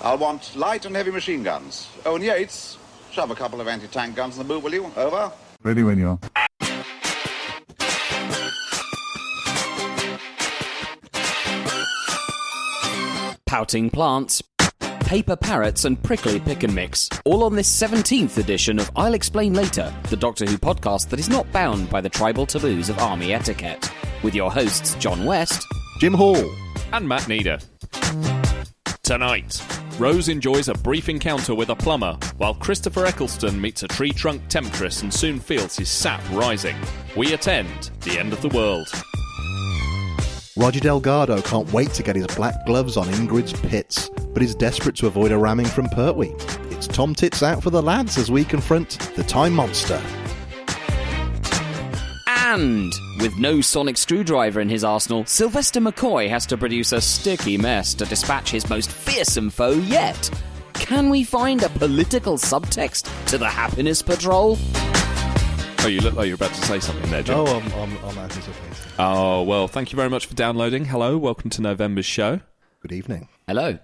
I'll want light and heavy machine guns. Owen Yates, shove a couple of anti-tank guns in the boot, will you? Over. Ready when you are. Pouting plants, paper parrots and prickly pick and mix, all on this 17th edition of I'll Explain Later, the Doctor Who podcast that is not bound by the tribal taboos of army etiquette. With your hosts John West, Jim Hall, and Matt Needer. Tonight, Rose enjoys a brief encounter with a plumber, while Christopher Eccleston meets a tree trunk temptress and soon feels his sap rising. We attend the end of the world. Roger Delgado can't wait to get his black gloves on Ingrid's pits, but is desperate to avoid a ramming from Pertwee. It's Tom Tits out for the lads as we confront the Time Monster. And with no sonic screwdriver in his arsenal, Sylvester McCoy has to produce a sticky mess to dispatch his most fearsome foe yet. Can we find a political subtext to the Happiness Patrol? Oh, you look like you're about to say something there, Jim. Oh, I'm anticipating. Oh, well, thank you very much for downloading. Hello, welcome to November's show. Good evening. Hello.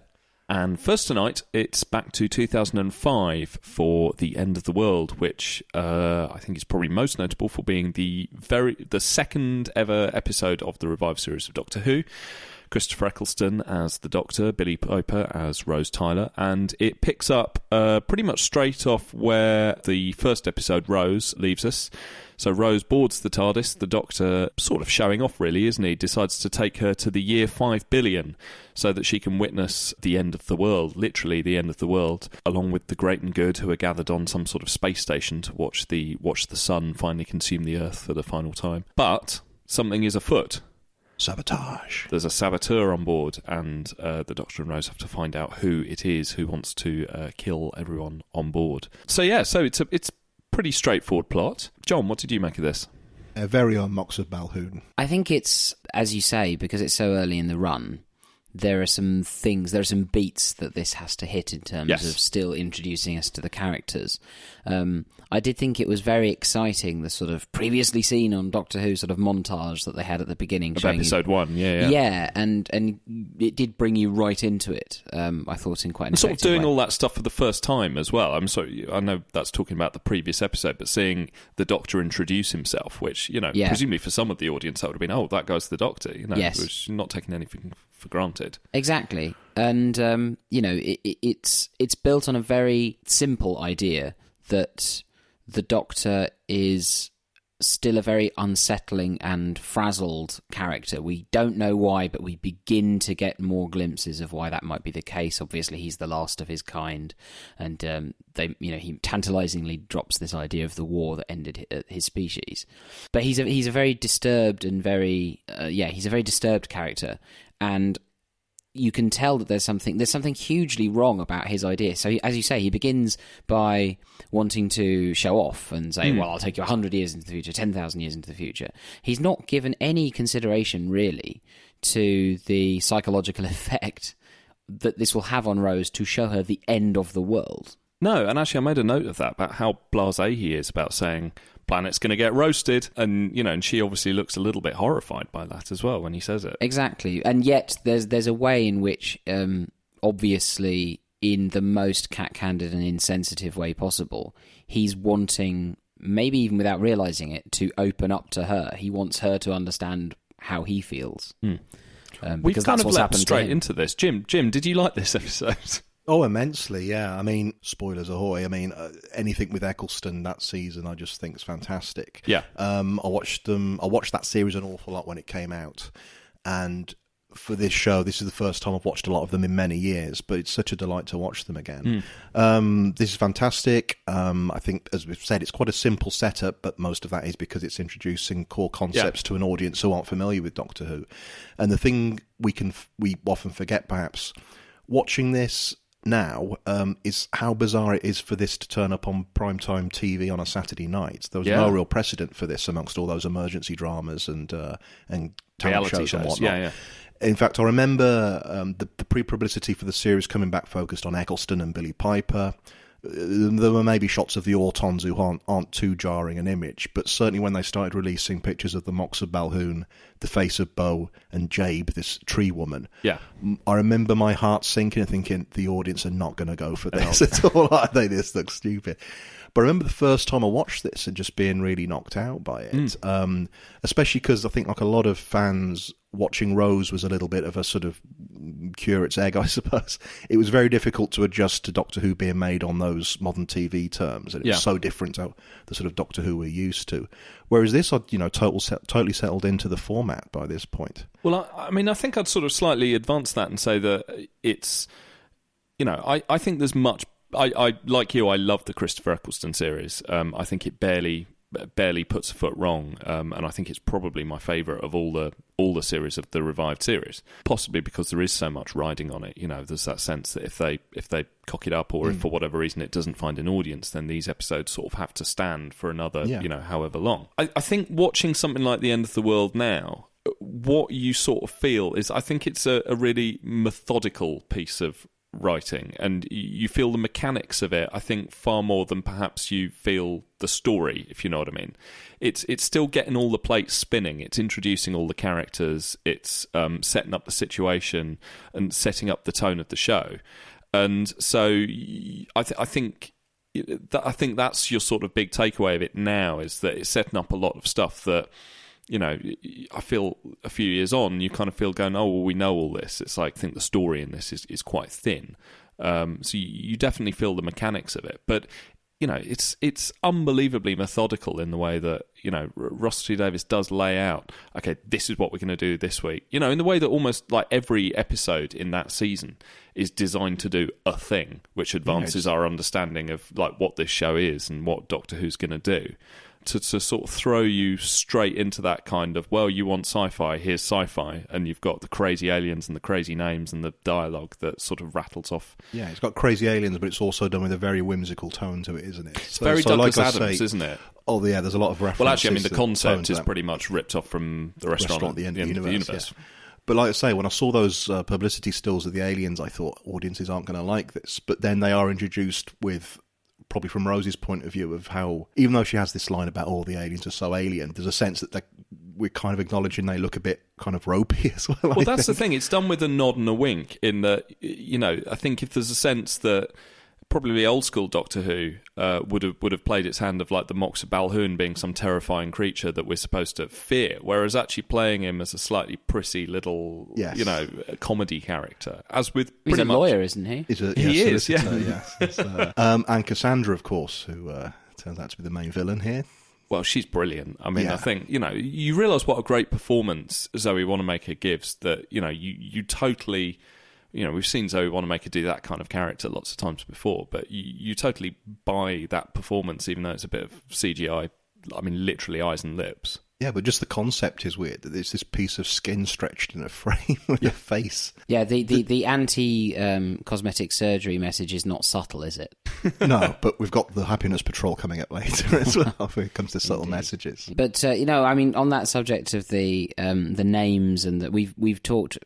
And first tonight, it's back to 2005 for The End of the World, which I think is probably most notable for being the second ever episode of the revived series of Doctor Who. Christopher Eccleston as the Doctor, Billie Piper as Rose Tyler, and it picks up pretty much straight off where the first episode, Rose, leaves us. So Rose boards the TARDIS, the Doctor, sort of showing off really, isn't he? Decides to take her to the year 5 billion so that she can witness the end of the world, literally the end of the world, along with the great and good who are gathered on some sort of space station to watch the sun finally consume the Earth for the final time. But something is afoot. Sabotage. There's a saboteur on board, and the Doctor and Rose have to find out who it is who wants to kill everyone on board. So it's pretty straightforward plot. John, what did you make of this? Very on Mox of Balhoun. I think it's, as you say, because it's so early in the run, there are some beats that this has to hit in terms of still introducing us to the characters. I did think it was very exciting, the sort of previously seen on Doctor Who sort of montage that they had at the beginning. Of episode 1, yeah. Yeah, and it did bring you right into it, I thought, in quite an effective sort of doing way. all that stuff for the first time as well. I'm sorry, I know that's talking about the previous episode, but seeing the Doctor introduce himself, which, presumably for some of the audience that would have been, oh, that guy's the Doctor, yes. Which not taking anything for granted. Exactly. And, it's built on a very simple idea that the Doctor is still a very unsettling and frazzled character. We don't know why, but we begin to get more glimpses of why that might be the case. Obviously, he's the last of his kind, and he tantalizingly drops this idea of the war that ended his species. But he's a very disturbed and he's a very disturbed character, and you can tell that there's something hugely wrong about his idea. So, as you say, he begins by wanting to show off and say, well, I'll take you 100 years into the future, 10,000 years into the future. He's not given any consideration, really, to the psychological effect that this will have on Rose to show her the end of the world. No, and actually I made a note of that, about how blasé he is about saying planet's going to get roasted, and and she obviously looks a little bit horrified by that as well when he says it. Exactly, and yet there's a way in which, obviously, in the most cat-candid and insensitive way possible, he's wanting, maybe even without realising it, to open up to her. He wants her to understand how he feels. We've because kind that's of what's leapt happened straight into this. Jim, did you like this episode? Oh, immensely, yeah. I mean, spoilers ahoy. I mean, anything with Eccleston that season I just think is fantastic. Yeah. I watched that series an awful lot when it came out. And for this show, this is the first time I've watched a lot of them in many years, but it's such a delight to watch them again. This is fantastic. I think, as we've said, it's quite a simple setup, but most of that is because it's introducing core concepts to an audience who aren't familiar with Doctor Who. And the thing we often forget, perhaps, watching this now is how bizarre it is for this to turn up on primetime TV on a Saturday night. There was no real precedent for this amongst all those emergency dramas and talent shows and whatnot. Yeah. In fact, I remember the pre-publicity for the series coming back focused on Eccleston and Billie Piper. There were maybe shots of the Autons who aren't too jarring an image, but certainly when they started releasing pictures of the Mox of Balhoun, the face of Bo, and Jabe, this tree woman, I remember my heart sinking and thinking, the audience are not going to go for this at all, are they? This looks stupid. But I remember the first time I watched this and just being really knocked out by it, especially because I think like a lot of fans, watching Rose was a little bit of a sort of curate's egg, I suppose. It was very difficult to adjust to Doctor Who being made on those modern TV terms, and it was so different to the sort of Doctor Who we're used to. Whereas this, totally settled into the format by this point. Well, I mean, I think I'd sort of slightly advance that and say that it's, I think there's much. I like you. I love the Christopher Eccleston series. I think it barely puts a foot wrong, and I think it's probably my favourite of all the series of the revived series. Possibly because there is so much riding on it. There's that sense that if they cock it up, or if for whatever reason it doesn't find an audience, then these episodes sort of have to stand for another, however long. I think watching something like The End of the World now, what you sort of feel is, I think it's a really methodical piece of writing, and you feel the mechanics of it, I think, far more than perhaps you feel the story, if you know what I mean. It's still getting all the plates spinning, it's introducing all the characters, it's setting up the situation and setting up the tone of the show. And so I think that's your sort of big takeaway of it now, is that it's setting up a lot of stuff that, I feel a few years on, you kind of feel going, oh, well, we know all this. It's like, I think the story in this is quite thin. So you definitely feel the mechanics of it. But, it's unbelievably methodical in the way that, Russell T Davies does lay out, okay, this is what we're going to do this week. In the way that almost like every episode in that season is designed to do a thing, which advances our understanding of like what this show is and what Doctor Who's going to do. To sort of throw you straight into that kind of, well, you want sci-fi, here's sci-fi, and you've got the crazy aliens and the crazy names and the dialogue that sort of rattles off. Yeah, it's got crazy aliens, but it's also done with a very whimsical tone to it, isn't it? It's very Douglas Adams, isn't it? Oh, yeah, there's a lot of references. Well, actually, I mean, the concept is pretty much ripped off from the restaurant at the end of the universe. Yeah. But like I say, when I saw those publicity stills of the aliens, I thought audiences aren't going to like this. But then they are introduced with, probably from Rose's point of view, of how, even though she has this line about all the aliens are so alien, there's a sense that we're kind of acknowledging they look a bit kind of ropey as well. Well, that's the thing. It's done with a nod and a wink, in that, I think if there's a sense that probably old school Doctor Who would have played its hand of like the Mox of Balhoun being some terrifying creature that we're supposed to fear, whereas actually playing him as a slightly prissy little, comedy character. As with he's a lawyer, isn't he? He is. And Cassandra, of course, who turns out to be the main villain here. Well, she's brilliant. I mean, I think, you realise what a great performance Zoe Wanamaker gives, that, you totally... we've seen Zoe Wanamaker do that kind of character lots of times before, but you totally buy that performance, even though it's a bit of CGI, I mean, literally eyes and lips. Yeah, but just the concept is weird, that it's this piece of skin stretched in a frame with a face. Yeah, the anti-cosmetic surgery message is not subtle, is it? No, but we've got the Happiness Patrol coming up later as well when it comes to subtle messages. But, I mean, on that subject of the names, and that we've talked...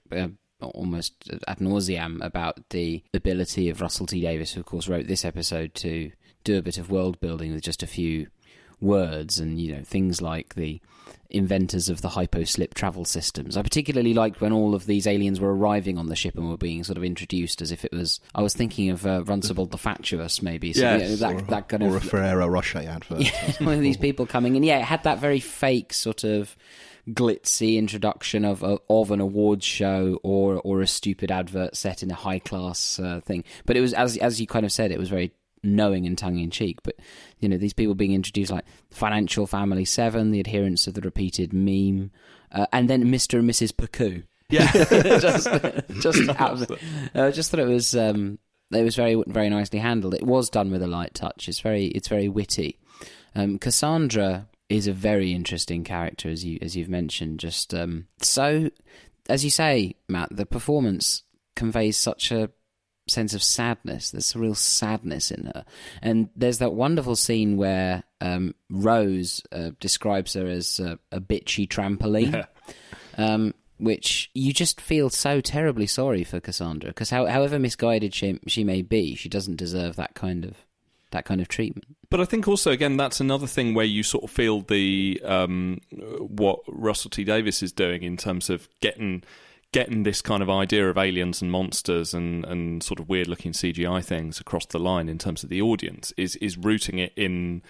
almost ad nauseam about the ability of Russell T Davies, who of course wrote this episode, to do a bit of world building with just a few words, and things like the inventors of the hypo-slip travel systems. I particularly liked when all of these aliens were arriving on the ship and were being sort of introduced as if it was... I was thinking of Runcible the Fatuous, maybe. So, that kind or of... a Ferrero Rocher advert. One of these people coming in. Yeah, it had that very fake sort of glitzy introduction of an awards show or a stupid advert set in a high class thing. But it was, as you kind of said, it was very knowing and tongue in cheek. But these people being introduced like Financial Family 7, the adherents of the repeated meme, and then Mr. and Mrs. Pacoo. Yeah, just out of it. Just thought it was very very nicely handled. It was done with a light touch. It's very witty. Cassandra is a very interesting character, as you've mentioned. Just so, as you say, Matt, the performance conveys such a sense of sadness. There's a real sadness in her, and there's that wonderful scene where Rose describes her as a bitchy trampoline, which you just feel so terribly sorry for Cassandra, because however misguided she may be, she doesn't deserve that kind of that kind of treatment. But I think also, again, that's another thing where you sort of feel the what Russell T Davies is doing in terms of getting this kind of idea of aliens and monsters and sort of weird-looking CGI things across the line in terms of the audience is rooting it in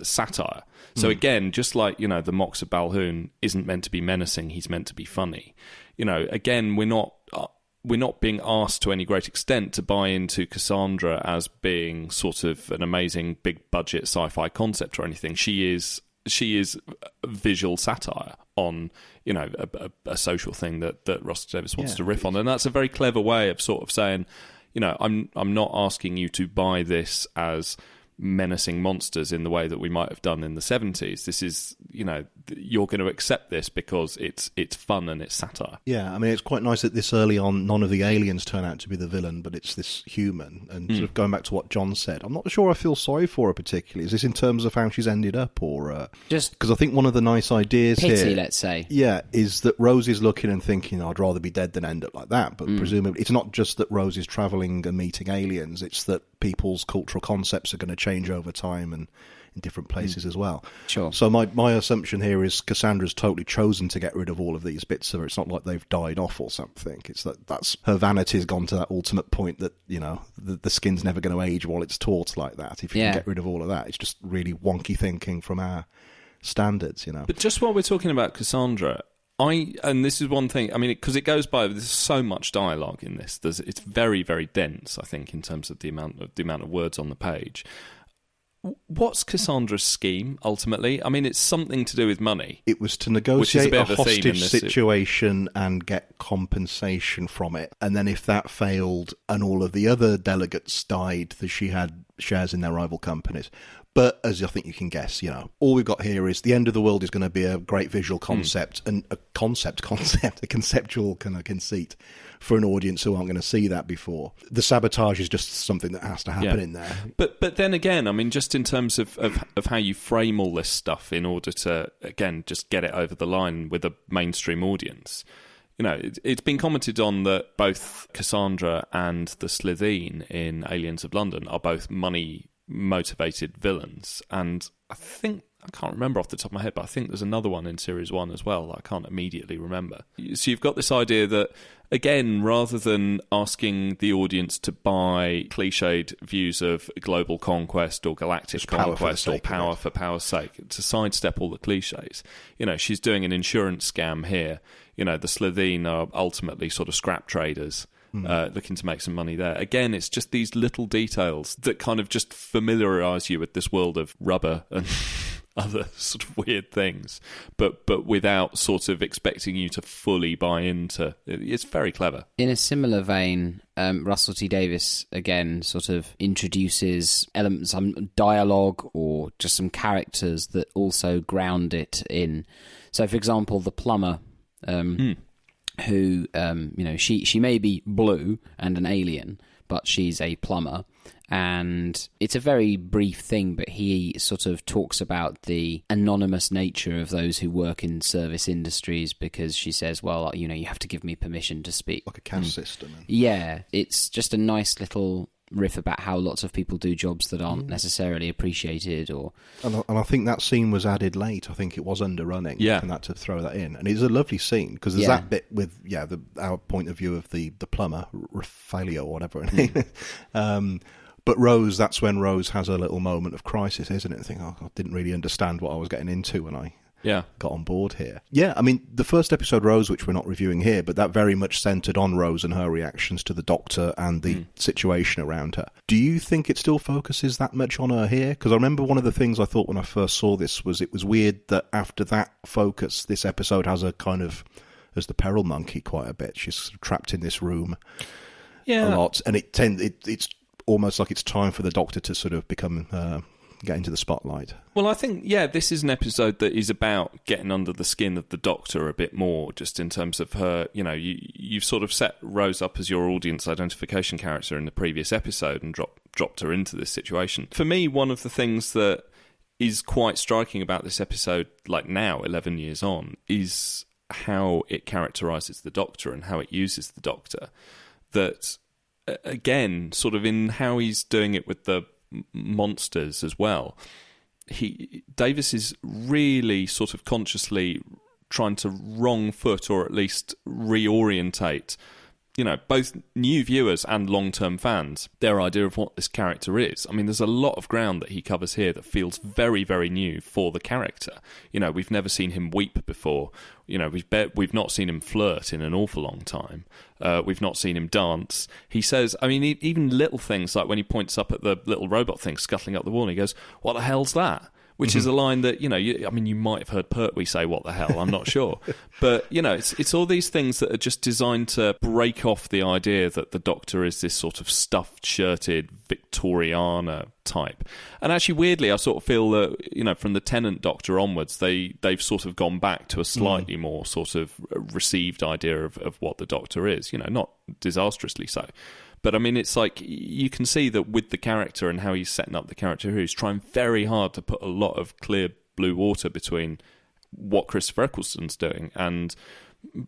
satire. So again, just like, the Mox of Balhoun isn't meant to be menacing, he's meant to be funny. Again, we're not being asked to any great extent to buy into Cassandra as being sort of an amazing big-budget sci-fi concept or anything. She is visual satire on a social thing that Russell Davies wants to riff on, and that's a very clever way of sort of saying, I'm not asking you to buy this as menacing monsters in the way that we might have done in the 70s. This is, you're going to accept this because it's fun and it's satire. Yeah, I mean, it's quite nice that this early on, none of the aliens turn out to be the villain, but it's this human. And sort of going back to what John said, I'm not sure I feel sorry for her particularly. Is this in terms of how she's ended up, or just because I think one of the nice ideas pity, here, let's say, is that Rose is looking and thinking, I'd rather be dead than end up like that. But presumably, it's not just that Rose is travelling and meeting aliens; it's that people's cultural concepts are going to change over time and in different places as well. Sure. So my assumption here is Cassandra's totally chosen to get rid of all of these bits of her. It's not like they've died off or something. It's that's her vanity's gone to that ultimate point that, the skin's never going to age while it's taut like that. If you can get rid of all of that, it's just really wonky thinking from our standards, But just while we're talking about Cassandra, and this is one thing, I mean, because it goes by, there's so much dialogue in this. It's very, very dense, I think, in terms of the amount of words on the page. What's Cassandra's scheme, ultimately? I mean, it's something to do with money. It was to negotiate a hostage this situation and get compensation from it. And then if that failed and all of the other delegates died, that she had shares in their rival companies. But as I think you can guess, all we've got here is the end of the world is going to be a great visual concept and a conceptual kind of conceit for an audience who aren't going to see that before. The sabotage is just something that has to happen in there. But then again, I mean, just in terms of how you frame all this stuff in order to, again, just get it over the line with a mainstream audience. It's been commented on that both Cassandra and the Slitheen in Aliens of London are both money-motivated villains. And I can't remember off the top of my head, but I think there's another one in Series 1 as well that I can't immediately remember. So you've got this idea that, again, rather than asking the audience to buy cliched views of global conquest or galactic conquest or power for power's sake, to sidestep all the cliches, she's doing an insurance scam here. The Slitheen are ultimately sort of scrap traders. Looking to make some money there. Again, it's just these little details that kind of just familiarise you with this world of rubber and other sort of weird things, but without sort of expecting you to fully buy into it. It's very clever. In a similar vein, Russell T Davies again sort of introduces elements, some dialogue or just some characters that also ground it in. So, for example, the plumber. Who, she may be blue and an alien, but she's a plumber. And it's a very brief thing, but he sort of talks about the anonymous nature of those who work in service industries because she says, well, you have to give me permission to speak. Like a caste system. Yeah, it's just a nice little riff about how lots of people do jobs that aren't necessarily appreciated. And I think that scene was added late. I think it was underrunning. Yeah. And that to throw that in. And it's a lovely scene because there's that bit with our point of view of the plumber, Raffaello or whatever her name is. But Rose, that's when Rose has a little moment of crisis, isn't it? I think, I didn't really understand what I was getting into when I got on board here. Yeah, I mean, the first episode, Rose, which we're not reviewing here, but that very much centred on Rose and her reactions to the Doctor and the situation around her. Do you think it still focuses that much on her here? Because I remember one of the things I thought when I first saw this was it was weird that after that focus, this episode has a kind of, as the Peril Monkey quite a bit. She's sort of trapped in this room a lot, and it's almost like it's time for the Doctor to sort of become... get into the spotlight. Well, I think, this is an episode that is about getting under the skin of the Doctor a bit more, just in terms of her, you've sort of set Rose up as your audience identification character in the previous episode and dropped her into this situation. For me, one of the things that is quite striking about this episode, like now, 11 years on, is how it characterises the Doctor and how it uses the Doctor. That, again, sort of in how he's doing it with the monsters as well, Davis is really sort of consciously trying to wrong foot, or at least reorientate, both new viewers and long-term fans, their idea of what this character is. I mean, there's a lot of ground that he covers here that feels very, very new for the character. We've never seen him weep before. We've not seen him flirt in an awful long time. We've not seen him dance. He says, I mean, even little things like when he points up at the little robot thing scuttling up the wall, and he goes, "What the hell's that?" Which is a line that, you might have heard Pertwee say, "What the hell?" I'm not sure. But, it's all these things that are just designed to break off the idea that the Doctor is this sort of stuffed, shirted Victoriana type. And actually, weirdly, I sort of feel that, from the Tennant Doctor onwards, they've sort of gone back to a slightly more sort of received idea of what the Doctor is, not disastrously so. But, I mean, it's like you can see that with the character and how he's setting up the character, he's trying very hard to put a lot of clear blue water between what Christopher Eccleston's doing and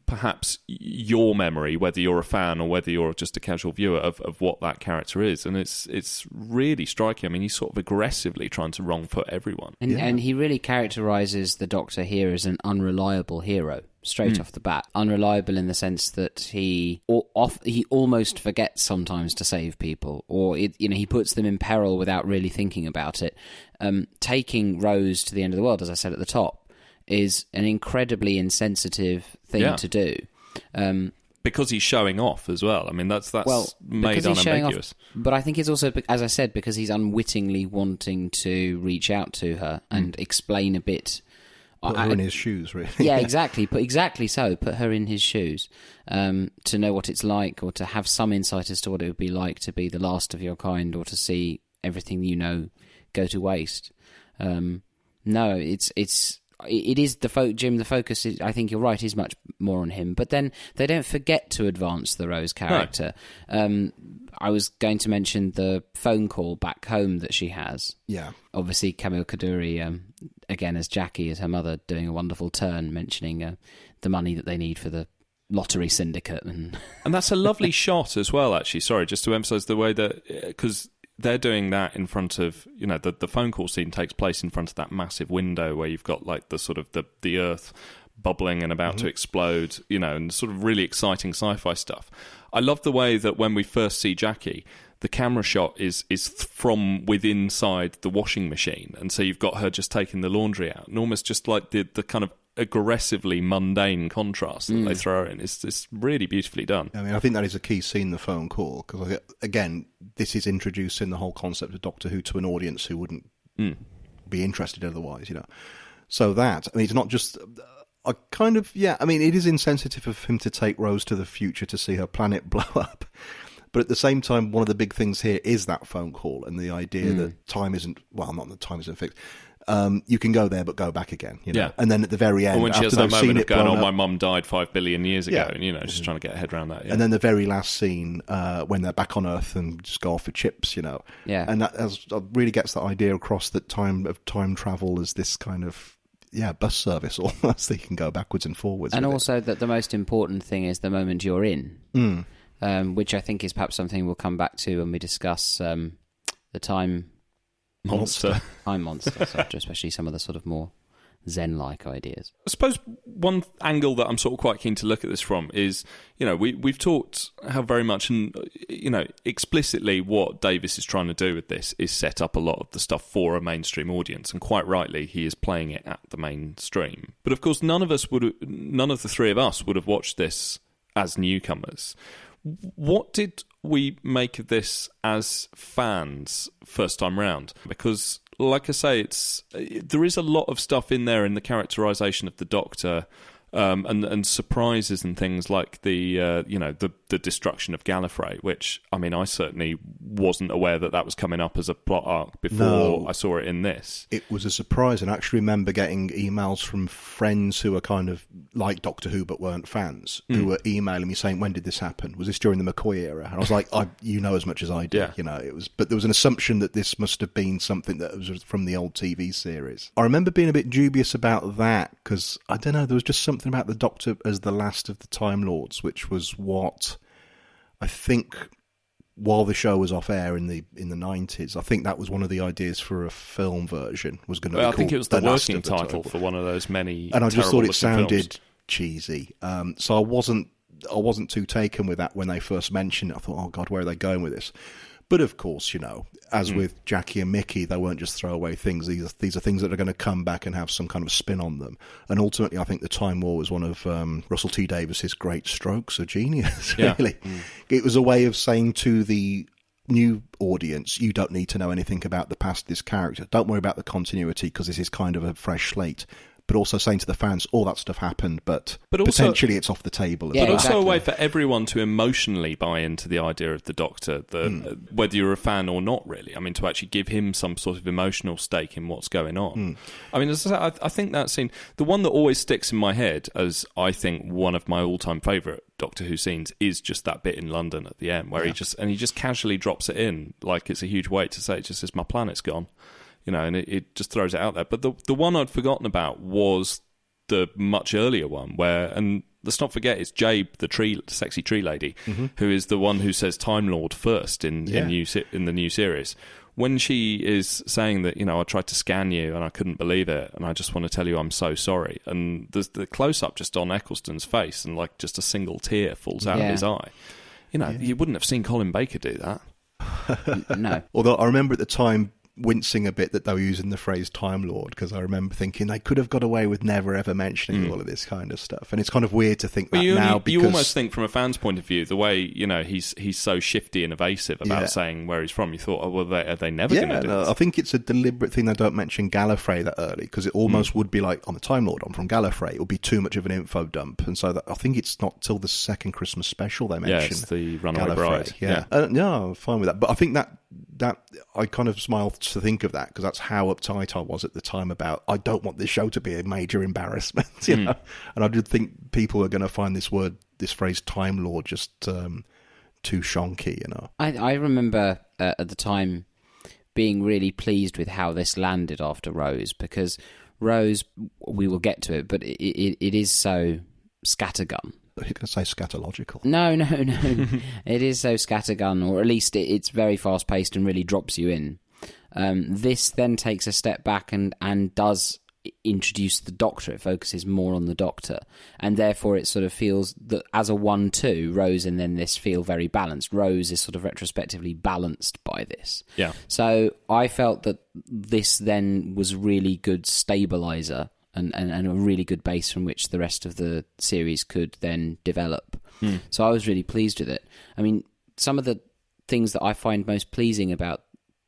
perhaps your memory, whether you're a fan or whether you're just a casual viewer, of what that character is. And it's really striking. I mean, he's sort of aggressively trying to wrong foot everyone. And he really characterises the Doctor here as an unreliable hero. Straight off the bat. Unreliable in the sense that he almost forgets sometimes to save people, or he puts them in peril without really thinking about it. Taking Rose to the end of the world, as I said at the top, is an incredibly insensitive thing to do. Because he's showing off as well. I mean, that's made unambiguous. But I think it's also, as I said, because he's unwittingly wanting to reach out to her and explain a bit. Put her in his shoes, really. Yeah, exactly. Exactly so. Put her in his shoes to know what it's like, or to have some insight as to what it would be like to be the last of your kind, or to see everything you know go to waste. No, it is Jim. The focus is, I think you're right, is much more on him. But then they don't forget to advance the Rose character. No. I was going to mention the phone call back home that she has. Yeah. Obviously, Camille Kaduri, again as Jackie, as her mother, doing a wonderful turn, mentioning the money that they need for the lottery syndicate. And that's a lovely shot as well, actually. Sorry, just to emphasise the way that... Because they're doing that in front of... the phone call scene takes place in front of that massive window where you've got like the sort of the earth bubbling and about to explode, and sort of really exciting sci-fi stuff. I love the way that when we first see Jackie, the camera shot is from within inside the washing machine, and so you've got her just taking the laundry out, and almost just like the kind of aggressively mundane contrast that they throw in. It's really beautifully done. I mean, I think that is a key scene, the phone call, because again, this is introducing the whole concept of Doctor Who to an audience who wouldn't be interested otherwise, So that, I mean, it's not just... I kind of, I mean, it is insensitive of him to take Rose to the future to see her planet blow up. But at the same time, one of the big things here is that phone call and the idea that time isn't, well, not that time isn't fixed. You can go there, but go back again. Yeah. And then at the very end, or when she has that moment of going, "Oh, my mum died 5 billion years ago," and just trying to get her head around that. Yeah. And then the very last scene when they're back on Earth and just go off for chips, Yeah. And that really gets that idea across that time travel as this kind of bus service almost that you can go backwards and forwards. And also that the most important thing is the moment you're in, which I think is perhaps something we'll come back to when we discuss the time monster, especially some of the sort of more Zen-like ideas. I suppose one angle that I'm sort of quite keen to look at this from is, we've talked how very much, and explicitly what Davis is trying to do with this is set up a lot of the stuff for a mainstream audience, and quite rightly he is playing it at the mainstream. But of course, none of the three of us would have watched this as newcomers. What did we make of this as fans first time round? Because, like I say, there is a lot of stuff in there in the characterisation of the Doctor, and surprises and things like the destruction of Gallifrey, which, I mean, I certainly wasn't aware that was coming up as a plot arc before I saw it in this. It was a surprise, and I actually remember getting emails from friends who were kind of like Doctor Who but weren't fans, who were emailing me saying, "When did this happen? Was this during the McCoy era?" And I was like, as much as I do. Yeah. It was, but there was an assumption that this must have been something that was from the old TV series. I remember being a bit dubious about that, because, I don't know, there was just something about the Doctor as the last of the Time Lords, which was what I think while the show was off air in the 90s, I think that was one of the ideas for a film version. Was going to be I called think it was the Last working of the title Time. for one of those many. And I just thought it sounded films. cheesy. So I wasn't too taken with that when they first mentioned it. I thought, oh God, where are they going with this? But of course, as with Jackie and Mickey, they weren't just throwaway things. These are things that are going to come back and have some kind of spin on them. And ultimately, I think the Time War was one of Russell T Davis's great strokes of genius, really. Yeah. It was a way of saying to the new audience, you don't need to know anything about the past of this character. Don't worry about the continuity because this is kind of a fresh slate. But also saying to the fans, all that stuff happened, but also, potentially it's off the table. But also a way for everyone to emotionally buy into the idea of the Doctor, whether you're a fan or not, really. I mean, to actually give him some sort of emotional stake in what's going on. I mean, as I say, I think that scene, the one that always sticks in my head as I think one of my all-time favourite Doctor Who scenes is just that bit in London at the end where he just casually drops it in like it's a huge weight to say, it just says, my planet's gone. And it just throws it out there. But the one I'd forgotten about was the much earlier one where, and let's not forget, it's Jabe, the sexy tree lady, who is the one who says Time Lord first in the new series. When she is saying that, I tried to scan you and I couldn't believe it, and I just want to tell you I'm so sorry. And there's the close-up just on Eccleston's face, and like just a single tear falls out of his eye. You wouldn't have seen Colin Baker do that. No. Although I remember at the time wincing a bit that they were using the phrase Time Lord, because I remember thinking they could have got away with never ever mentioning all of this kind of stuff, and it's kind of weird to think that now. Because you almost think from a fan's point of view, the way he's so shifty and evasive about saying where he's from, you thought, are they never going to do this? I think it's a deliberate thing they don't mention Gallifrey that early, because it almost would be like, I'm a Time Lord, I'm from Gallifrey. It would be too much of an info dump, and so I think it's not till the second Christmas special they mention it's the Runaway Gallifrey. Bride. I'm fine with that, but I think that I kind of smiled to think of that, because that's how uptight I was at the time about, I don't want this show to be a major embarrassment, and I did think people are going to find this phrase Time Lord just too shonky, I remember at the time being really pleased with how this landed after Rose, because Rose, we will get to it, but it is so scattergun. You're going to say scatological. No. It is so scattergun, or at least it's very fast-paced and really drops you in. This then takes a step back and does introduce the Doctor. It focuses more on the Doctor, and therefore it sort of feels that as a 1-2, Rose and then this feel very balanced. Rose is sort of retrospectively balanced by this. Yeah. So I felt that this then was really good stabilizer and a really good base from which the rest of the series could then develop. So I was really pleased with it. I mean, some of the things that I find most pleasing about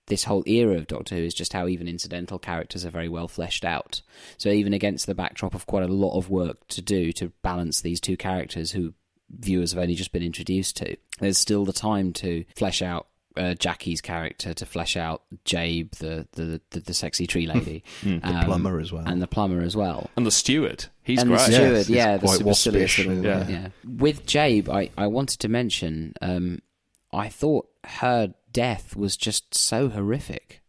this whole era of Doctor Who is just how even incidental characters are very well fleshed out. So even against the backdrop of quite a lot of work to do to balance these two characters who viewers have only just been introduced to, there's still the time to flesh out Jackie's character, to flesh out Jabe, the sexy tree lady, the plumber as well, and the plumber as well, and the steward. He's and great. The steward, yes, the quite supercilious waspish, little, With Jabe, I wanted to mention, I thought her death was just so horrific.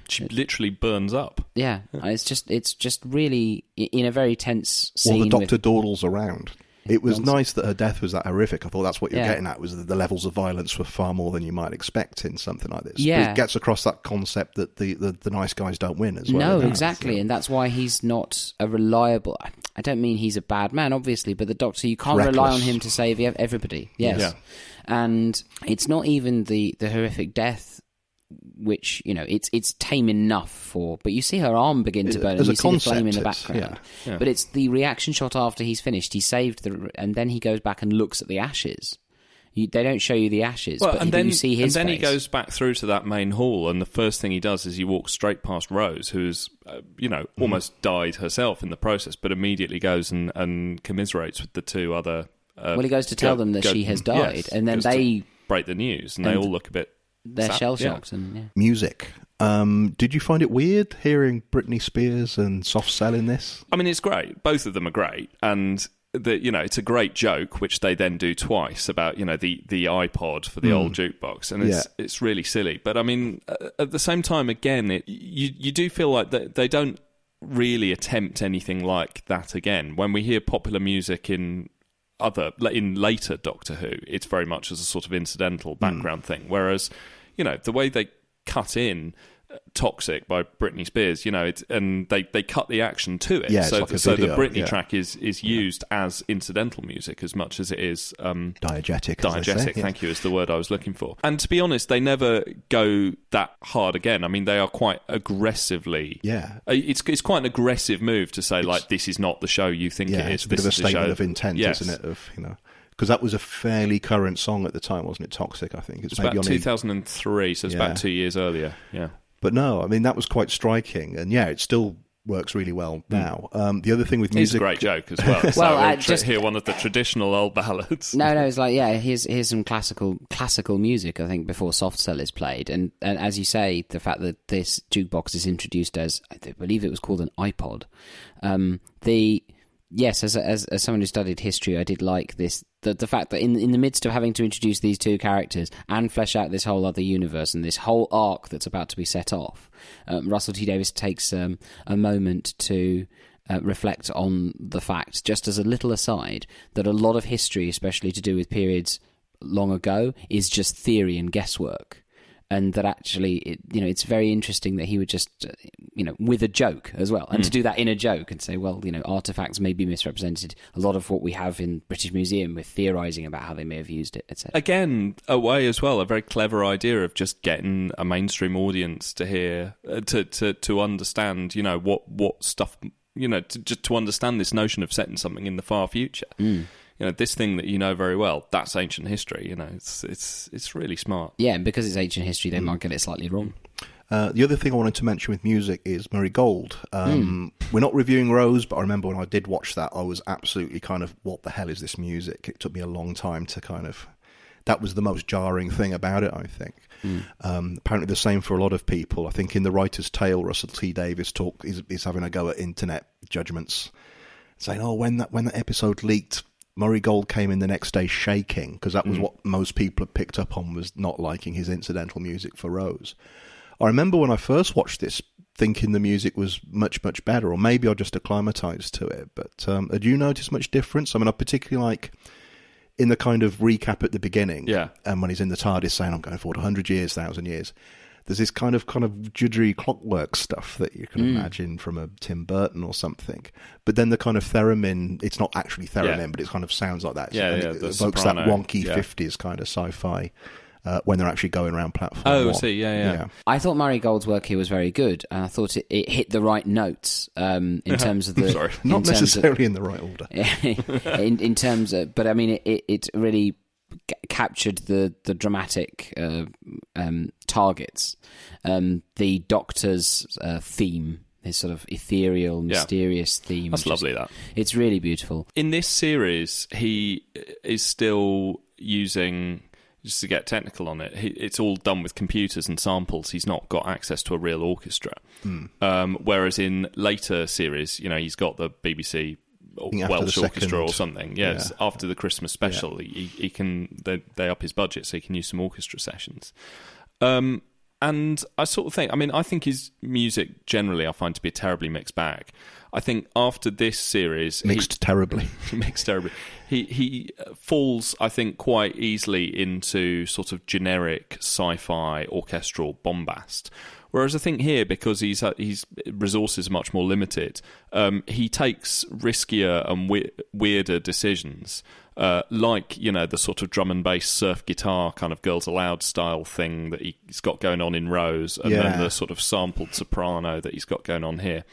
She literally burns up. Yeah, it's just really in a very tense scene. Well, the Doctor dawdles around. It was nice that her death was that horrific. I thought that's what you're getting at, was that the levels of violence were far more than you might expect in something like this. Yeah. But it gets across that concept that the nice guys don't win as well. No, exactly, and that's why he's not a reliable... I don't mean he's a bad man, obviously, but the Doctor, you can't rely on him to save everybody. Yes. Yeah. And it's not even the horrific death, which, it's tame enough for... But you see her arm begin to burn, and you see the flame in the background. Yeah. But it's the reaction shot after he's finished. He saved and then he goes back and looks at the ashes. They don't show you the ashes, but then you see his face. And then he goes back through to that main hall, and the first thing he does is he walks straight past Rose, who's, almost died herself in the process, but immediately goes and commiserates with the two other... he goes to tell them that she has died, and then they... break the news, and they all look a bit... They're shell-shocked. And Music. Did you find it weird hearing Britney Spears and Soft Cell in this? I mean, it's great. Both of them are great, and it's a great joke, which they then do twice about the iPod for the old jukebox, and it's really silly. But I mean, at the same time, again, you do feel like they don't really attempt anything like that again. When we hear popular music in in later Doctor Who, it's very much as a sort of incidental background thing. Whereas, the way they cut in Toxic by Britney Spears, and they cut the action to it. Yeah, so like a the video, Britney track is used as incidental music as much as it is diegetic. Diegetic, thank you, is the word I was looking for. And to be honest, they never go that hard again. I mean, they are quite aggressively. Yeah, it's quite an aggressive move to say this is not the show you think it is. It's a bit of a statement of intent, yes. isn't it? Because that was a fairly current song at the time, wasn't it? Toxic, I think. It's about 2003, so it's about 2 years earlier. Yeah. But no, I mean, that was quite striking. And it still works really well now. The other thing with music... It's a great joke as well. Just hear one of the traditional old ballads. No, it's like, here's some classical music, I think, before Soft Cell is played. And as you say, the fact that this jukebox is introduced as, I believe it was called an iPod. Yes, as someone who studied history, I did like this. The fact that in the midst of having to introduce these two characters and flesh out this whole other universe and this whole arc that's about to be set off, Russell T Davies takes a moment to reflect on the fact, just as a little aside, that a lot of history, especially to do with periods long ago, is just theory and guesswork. And that actually, it's very interesting that he would just, with a joke as well, and to do that in a joke and say, well, artifacts may be misrepresented. A lot of what we have in British Museum, we're theorising about how they may have used it, etc. Again, a way as well, a very clever idea of just getting a mainstream audience to hear, to understand, what stuff, to understand this notion of setting something in the far future. This thing that you know very well, that's ancient history. It's really smart. Yeah, and because it's ancient history, they might get it slightly wrong. The other thing I wanted to mention with music is Murray Gold. We're not reviewing Rose, but I remember when I did watch that, I was absolutely kind of, what the hell is this music? It took me a long time to kind of... That was the most jarring thing about it, I think. Apparently the same for a lot of people. I think in The Writer's Tale, Russell T Davies is having a go at internet judgments, saying, when that episode leaked, Murray Gold came in the next day shaking, because that was what most people had picked up on, was not liking his incidental music for Rose. I remember when I first watched this, thinking the music was much, much better, or maybe I just acclimatised to it. But had you noticed much difference? I mean, I particularly like in the kind of recap at the beginning, and when he's in the TARDIS saying, I'm going forward 100 years, 1,000 years, there's this kind of juddery clockwork stuff that you can imagine from a Tim Burton or something. But then the kind of theremin, it's not actually theremin, but it kind of sounds like that. It evokes soprano. that wonky 50s kind of sci-fi when they're actually going around platform one. I see, yeah. I thought Murray Gold's work here was very good, and I thought it hit the right notes in terms of the... Sorry, not necessarily in the right order. in terms of... But I mean, it really... captured the dramatic targets. The Doctor's theme, his sort of ethereal, mysterious theme. That's lovely, that. It's really beautiful. In this series, he is still using... Just to get technical on it, it's all done with computers and samples. He's not got access to a real orchestra. Whereas in later series, he's got the BBC... Welsh Orchestra or something. Yes, after the Christmas special, he can they up his budget so he can use some orchestra sessions. And I sort of think, I think his music generally I find to be a terribly mixed bag. I think after this series, mixed terribly. He falls, I think, quite easily into sort of generic sci-fi orchestral bombast. Whereas I think here, because his resources are much more limited, he takes riskier and weirder decisions, like the sort of drum and bass surf guitar kind of Girls Aloud style thing that he's got going on in Rose, and then the sort of sampled soprano that he's got going on here.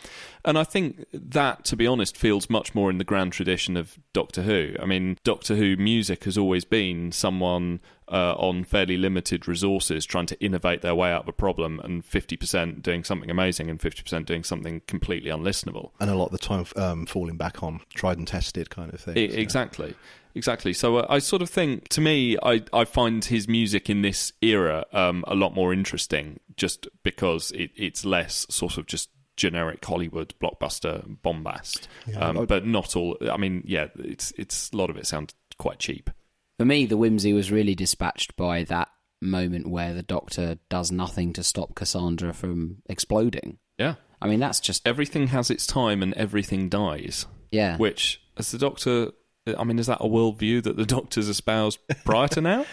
And I think that, to be honest, feels much more in the grand tradition of Doctor Who. I mean, Doctor Who music has always been someone on fairly limited resources trying to innovate their way out of a problem, and 50% doing something amazing and 50% doing something completely unlistenable. And a lot of the time falling back on tried and tested kind of thing. Exactly. So I sort of think, to me, I find his music in this era a lot more interesting, just because it's less sort of just generic Hollywood blockbuster bombast. But not all. I mean, it's a lot of it sounds quite cheap. For me, the whimsy was really dispatched by that moment where the Doctor does nothing to stop Cassandra from exploding. Yeah. I mean, that's just... Everything has its time and everything dies. Yeah. Which, as the Doctor I mean, is that a worldview that the Doctor's espoused prior to now?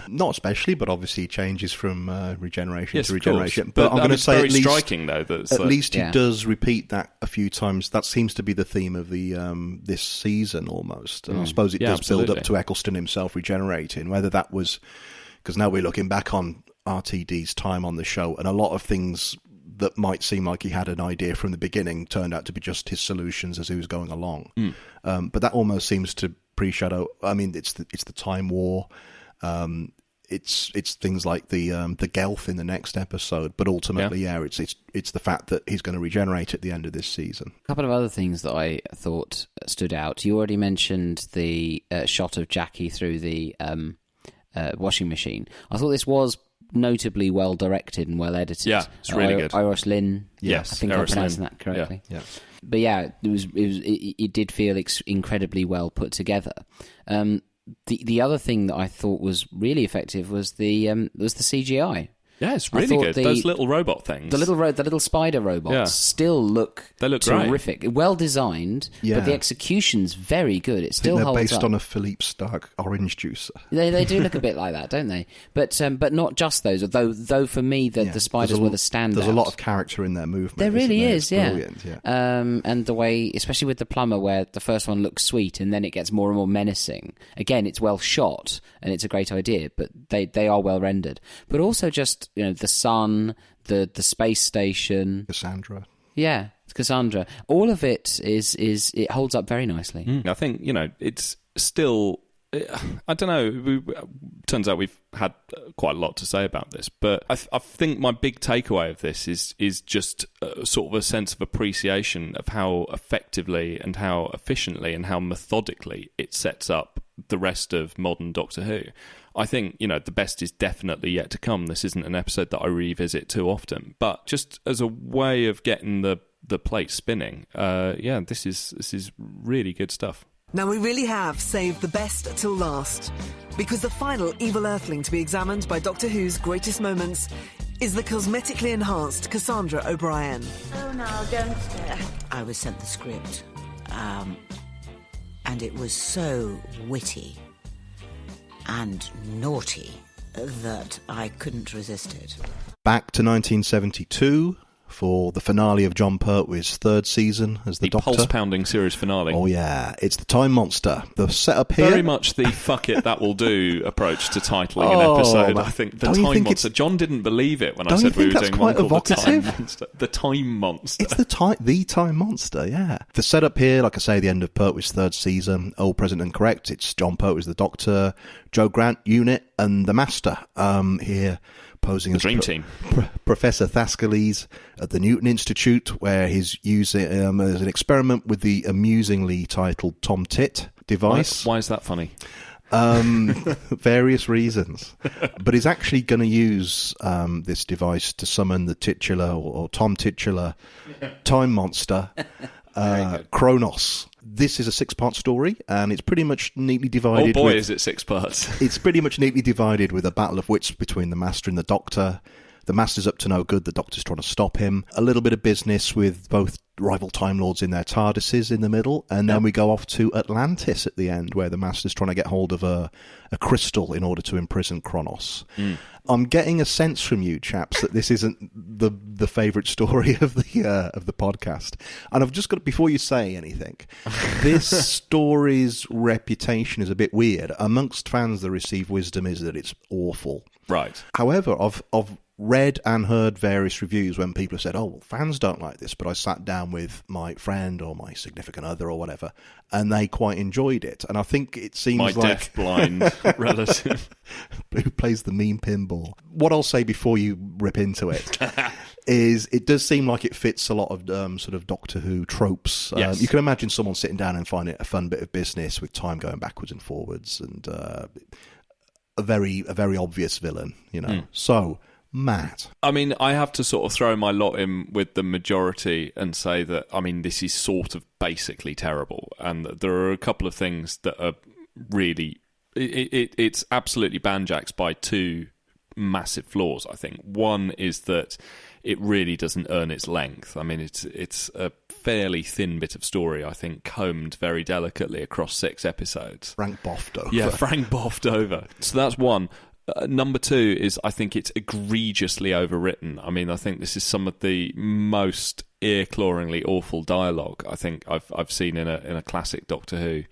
Not especially, but obviously it changes from regeneration Yes, to of course. regeneration. But I'm going to it's say very at least striking, though. At least he does repeat that a few times. That seems to be the theme of the this season almost. And I suppose it does build up to Eccleston himself regenerating. Whether that was because now we're looking back on RTD's time on the show, and a lot of things that might seem like he had an idea from the beginning turned out to be just his solutions as he was going along. But that almost seems to pre-shadow. I mean, it's the Time War. It's things like the Gelth in the next episode. But ultimately, it's the fact that he's going to regenerate at the end of this season. A couple of other things that I thought stood out. You already mentioned the shot of Jackie through the washing machine. I thought this was notably well directed and well edited. Yeah, it's really good. Iris Lynn. Yes, I think I'm pronouncing that correctly. Yeah. But yeah, it did feel incredibly well put together. The other thing that I thought was really effective was the CGI. Yeah, it's really good. Those little robot things. The little spider robots still look terrific. Great. Well designed, but the execution's very good. It still holds up. They're based on a Philippe Stark orange juicer. They do look a bit like that, don't they? But not just those. Though for me, the spiders were the standout. There's a lot of character in their movement. There really is, brilliant, yeah. And the way, especially with the plumber, where the first one looks sweet and then it gets more and more menacing. Again, it's well shot and it's a great idea, but they are well rendered. But also just the sun, the space station, Cassandra. Yeah, Cassandra. All of it it holds up very nicely. I think it's still. I don't know. Turns out we've had quite a lot to say about this, but I think my big takeaway of this is just sort of a sense of appreciation of how effectively and how efficiently and how methodically it sets up the rest of modern Doctor Who. I think, the best is definitely yet to come. This isn't an episode that I revisit too often, but just as a way of getting the plate spinning, this is really good stuff. Now, we really have saved the best till last, because the final evil earthling to be examined by Doctor Who's greatest moments is the cosmetically enhanced Cassandra O'Brien. Oh, now, don't stare. I was sent the script, and it was so witty and naughty that I couldn't resist it. Back to 1972 for the finale of John Pertwee's third season as the Doctor. Pulse-pounding series finale. Oh, yeah. It's the Time Monster. The setup here... Very much the fuck it, that will do approach to titling an episode. I think the Time Monster... John didn't believe it when I said we were doing one called the Time Monster. The Time Monster. It's the Time Monster, yeah. The setup here, like I say, the end of Pertwee's third season, all present and correct. It's John Pertwee's the Doctor, Joe Grant, Unit, and the Master. Here... posing as Dream Team. Professor Thascales at the Newton Institute, where he's using as an experiment with the amusingly titled Tom Tit device. Why is that funny? Various reasons. But he's actually going to use this device to summon the titular or Tom titular Time Monster, Kronos. This is a 6-part story, and it's pretty much neatly divided. Oh boy, is it 6 parts. It's pretty much neatly divided with a battle of wits between the Master and the Doctor. The Master's up to no good, the Doctor's trying to stop him. A little bit of business with both rival Time Lords in their TARDISes in the middle, and then we go off to Atlantis at the end, where the Master's trying to get hold of a crystal in order to imprison Kronos. I'm getting a sense from you chaps that this isn't the favourite story of the podcast. And I've just got, before you say anything, this story's reputation is a bit weird. Amongst fans, the received wisdom is that it's awful. Right. However, I've read and heard various reviews when people have said, oh, well, fans don't like this, but I sat down with my friend or my significant other or whatever, and they quite enjoyed it. And I think it seems my like... My deaf-blind relative. Who plays the mean pinball. What I'll say before you rip into it is it does seem like it fits a lot of sort of Doctor Who tropes. Yes. You can imagine someone sitting down and finding it a fun bit of business with time going backwards and forwards and a very obvious villain, So... Matt. I mean, I have to sort of throw my lot in with the majority and say that, I mean, this is sort of basically terrible. And there are a couple of things that are really... It's absolutely banjaxed by two massive flaws, I think. One is that it really doesn't earn its length. I mean, it's a fairly thin bit of story, I think, combed very delicately across 6 episodes. Frank boffed over. Yeah, Frank boffed over. So that's one. Number 2 is I think it's egregiously overwritten. I mean, I think this is some of the most ear-clawingly awful dialogue I think I've seen in a classic Doctor Who.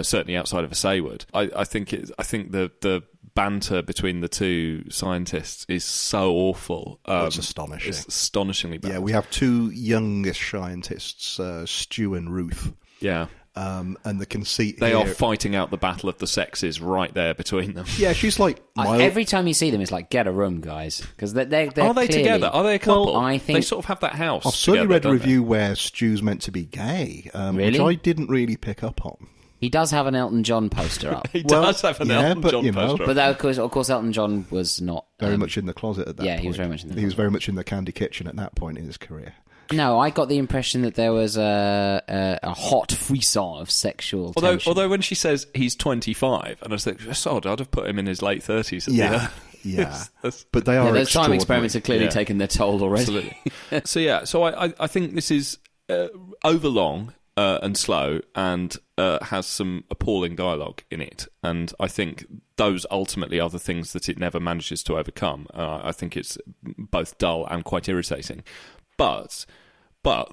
Certainly outside of a Saywood. I think the banter between the two scientists is so awful. It's astonishing. It's astonishingly bad. Yeah, we have 2 youngish scientists, Stu and Ruth. Yeah. And the conceit They here... are fighting out the battle of the sexes right there between them. Yeah, she's like... Every time you see them, it's like, get a room, guys. Because they're Are they clearly... together? Are they a couple? Well, I think... They sort of have that house I've certainly together, read a don't review where Stu's meant to be gay, Really? which I didn't really pick up on. He does have an Elton John poster up. He does have an Elton but, John you know, poster. But that, of course, Elton John was not... Very much in the closet at that point. Yeah, he was very much in the He was closet. very much in the candy kitchen at that point in his career. No, I got the impression that there was a hot frisson of sexual tension. Although when she says he's 25, and I was like, sod, I'd have put him in his late 30s. Yeah. But they are those time extraordinary. experiments have clearly Yeah. taken their toll already. Absolutely. So I think this is overlong and slow and has some appalling dialogue in it. And I think those ultimately are the things that it never manages to overcome. I think it's both dull and quite irritating. But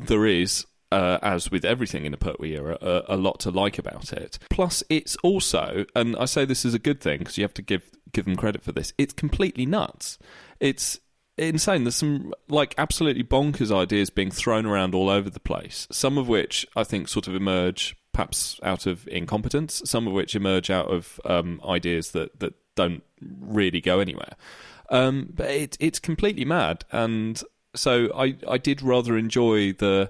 there is, as with everything in the Pertwee era, a lot to like about it. Plus, it's also, and I say this is a good thing because you have to give them credit for this, it's completely nuts. It's insane. There's some like absolutely bonkers ideas being thrown around all over the place, some of which I think sort of emerge perhaps out of incompetence, some of which emerge out of ideas that don't really go anywhere. But it's completely mad, and so I did rather enjoy the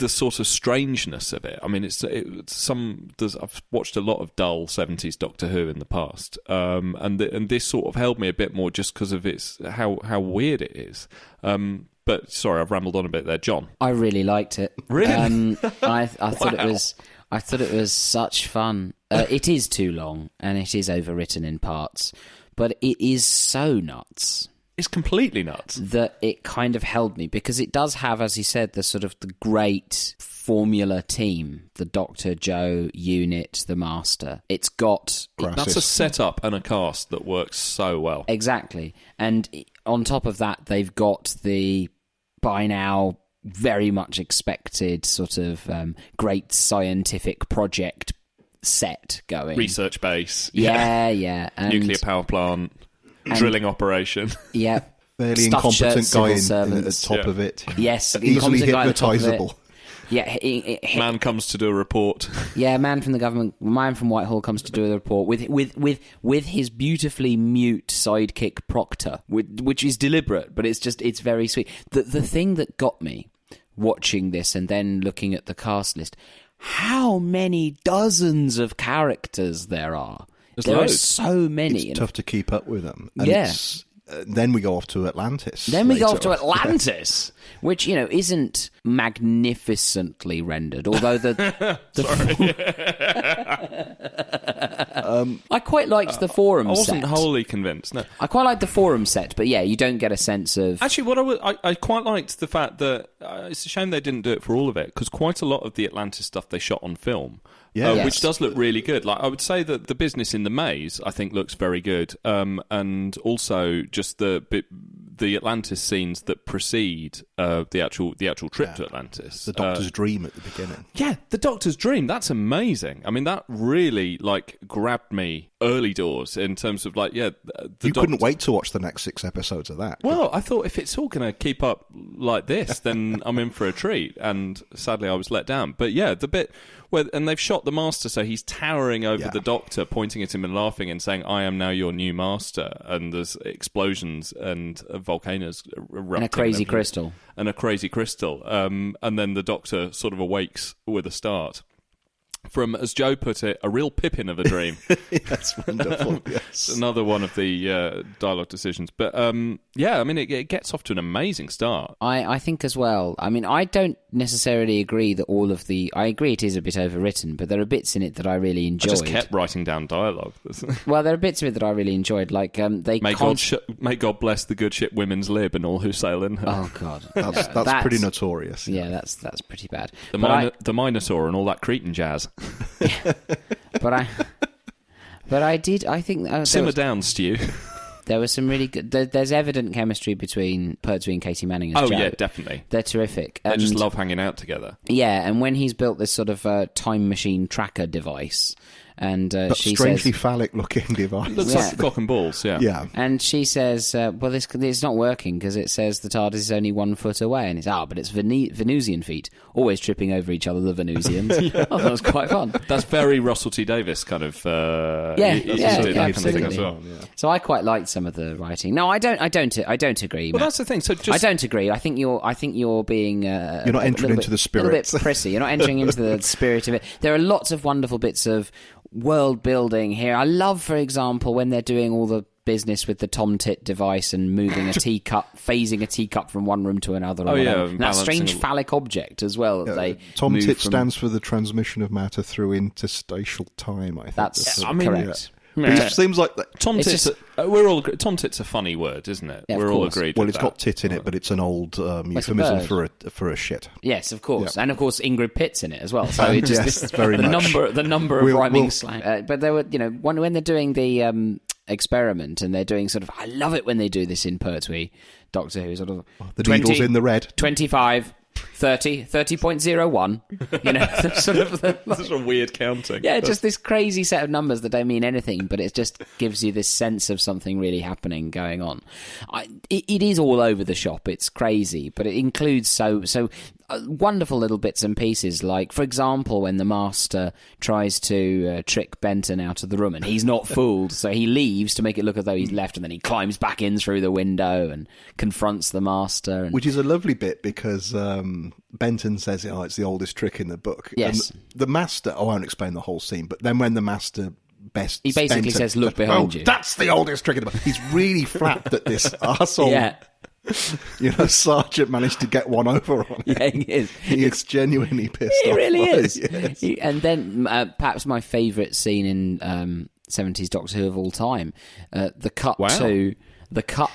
sort of strangeness of it. I mean, I've watched a lot of dull 70s Doctor Who in the past, and this sort of held me a bit more just because of its how weird it is. But sorry, I've rambled on a bit there, John. I really liked it. Really? I thought it was such fun. It is too long and it is overwritten in parts, but it is so nuts. It's completely nuts. That it kind of held me because it does have, as he said, the great formula team: the Doctor, Joe, Unit, the Master. It's got That's a setup and a cast that works so well. Exactly, and on top of that, they've got the by now very much expected sort of great scientific project set going. Research base, yeah, and nuclear power plant. Drilling operation. Yeah. Fairly Stuffed incompetent shirts, guy civil at the servants. top of it. Yes. Easily incompetent guy at the top of it. hypnotisable. Yeah. Man comes to do a report. Yeah, man from the government, man from Whitehall comes to do the report with his beautifully mute sidekick Proctor, which is deliberate, but it's very sweet. The thing that got me watching this and then looking at the cast list, how many dozens of characters there are. There are so many. It's tough to keep up with them. And Yeah. Then we go off to Atlantis. Then we go later off to on. Atlantis, which, isn't magnificently rendered, although I quite liked the forum I wasn't set. wholly convinced, no. I quite liked the forum set, but yeah, you don't get a sense of... Actually, I quite liked the fact that it's a shame they didn't do it for all of it, because quite a lot of the Atlantis stuff they shot on film, Yes. which does look really good. Like I would say that the business in the maze, I think, looks very good, and also just the Atlantis scenes that precede the actual trip to Atlantis. The Doctor's dream at the beginning. Yeah, the Doctor's dream. That's amazing. I mean, that really grabbed me early doors in terms of You couldn't wait to watch the next 6 episodes of that. Well, I thought if it's all going to keep up like this, then I'm in for a treat. And sadly, I was let down. But yeah, the bit where and they've shot the Master, so he's towering over the Doctor, pointing at him and laughing and saying, "I am now your new Master." And there's explosions and volcanoes erupting And a crazy crystal. And a crazy crystal. And then the Doctor sort of awakes with a start. from, as Joe put it, a real Pippin of a dream. That's wonderful. Yes. It's another one of the dialogue decisions. But yeah, I mean, it gets off to an amazing start. I think as well. I mean, I don't necessarily agree that all of the... I agree it is a bit overwritten, but there are bits in it that I really enjoyed. I just kept writing down dialogue. Well, there are bits of it that I really enjoyed. Like, they... May God bless the good ship Women's Lib and all who sail in her. Oh, God. That's pretty notorious. Yeah, that's pretty bad. The Minotaur and all that Cretan jazz. But I think... Simmer down, Stu. There was some really good... There's evident chemistry between Pertwee and Katie Manning as Joe. Yeah, definitely. They're terrific. They just love hanging out together. Yeah, and when he's built this sort of time machine tracker device... And she strangely says, phallic-looking device. Looks like cock and balls, yeah. Yeah. And she says, well, it's not working because it says the TARDIS is only 1 foot away. And it's, but it's Venusian feet, always tripping over each other, the Venusians. Yeah. Oh, that was quite fun. That's very Russell T Davies kind of... absolutely. Kind of thing as well. Yeah. So I quite liked some of the writing. No, I don't agree. Well, Matt. that's the thing. So I don't agree. I think you're being... you're not entering into the spirit. A little bit prissy. You're not entering into the spirit of it. There are lots of wonderful bits of world building here. I love, for example, when they're doing all the business with the Tom-Tit device and moving a teacup, phasing a teacup from one room to another. And that strange phallic object as well. That they Tom-Tit stands for the transmission of matter through interstitial time, I think. That's Yeah. correct. It seems like that. Tom-Tit's a funny word, isn't it? Yeah, we're all agreed. Well, with it's got tit in it, but it's an old euphemism for a shit. Yes, of course, Yeah. and of course Ingrid Pitt's in it as well. So it just yes, very the much. number of rhyming slang. But there were, when they're doing the experiment and they're doing sort of, I love it when they do this in Pertwee Doctor Who, sort of the needles in the red, 25. 30.01, sort of... That's a weird counting. Yeah, just this crazy set of numbers that don't mean anything, but it just gives you this sense of something really happening going on. It is all over the shop, it's crazy, but it includes so wonderful little bits and pieces, like, for example, when the Master tries to trick Benton out of the room, and he's not fooled, so he leaves to make it look as though he's left, and then he climbs back in through the window and confronts the Master. Which is a lovely bit, because Benton says, it's the oldest trick in the book. Yes. And the Master, I won't explain the whole scene, but then when the Master... He basically says, look behind you. That's the oldest trick in the book. He's really flapped that this arsehole... Yeah. Sergeant managed to get one over on him. Yeah, he is. He is genuinely pissed off. He really is. Yes. And then perhaps my favourite scene in 70s Doctor Who of all time, the cut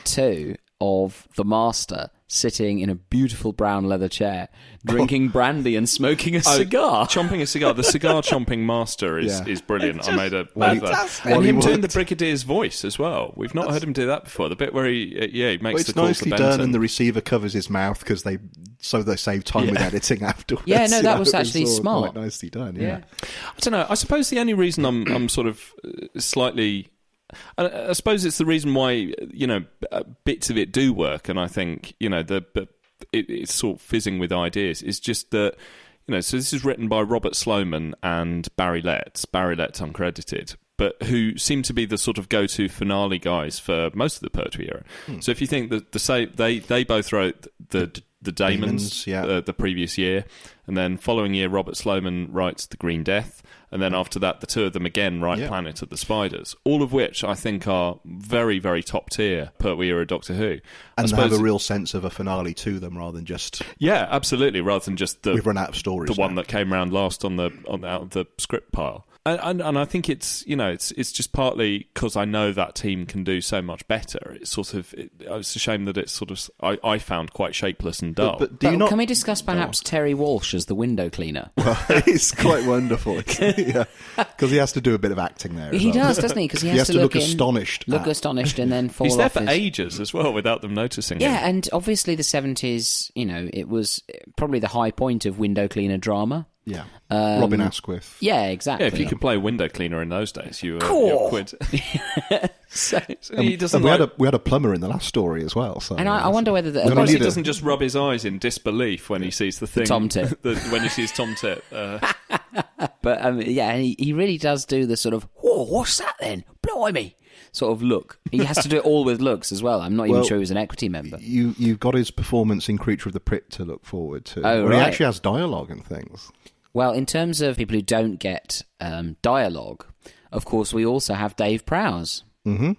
to of the Master sitting in a beautiful brown leather chair, drinking brandy and smoking a cigar. Chomping a cigar. The cigar chomping Master is brilliant. I made a fantastic. and him doing the Brigadier's voice as well. We've not heard him do that before. The bit where he makes the call to Benton. It's nicely done, and the receiver covers his mouth because they save time with editing afterwards. Yeah, no, that was actually smart. Quite nicely done. Yeah. I don't know. I suppose the only reason I'm sort of slightly... I suppose it's the reason why bits of it do work, and I think it's sort of fizzing with ideas. It's just that so this is written by Robert Sloman and Barry Letts. Barry Letts uncredited, but who seem to be the sort of go-to finale guys for most of the Pertwee era. So if you think that they both wrote the Daemons the previous year, and then following year Robert Sloman writes The Green Death, and then after that the two of them again write Planet of the Spiders, all of which I think are very, very top tier Pertwee era Doctor Who, and they have a real sense of a finale to them rather than just absolutely, rather than just we've run out of stories, the one that came around last on the script pile. And I think it's just partly because I know that team can do so much better. It's sort of it's a shame that it's sort of I found quite shapeless and dull. But can we discuss perhaps Terry Walsh as the window cleaner? Well, it's quite wonderful. Because he has to do a bit of acting there. He does, doesn't he? Because he has to look astonished. Look astonished and then fall off. He's there for ages as well without them noticing. Yeah, and obviously the 70s, it was probably the high point of window cleaner drama. Yeah, Robin Asquith. Yeah, exactly. Yeah, if you could play window cleaner in those days, you were quid. So he doesn't. We had a plumber in the last story as well. So and I wonder whether he doesn't just rub his eyes in disbelief when he sees the thing. Tom-Tit. When he sees Tom-Tit. But he really does do the sort of, whoa, what's that then? Blimey. Sort of look. He has to do it all with looks as well. I'm not even sure he was an equity member. You've got his performance in Creature of the Pit to look forward to. Oh, where right. He actually has dialogue and things. Well, in terms of people who don't get dialogue, of course, we also have Dave Prowse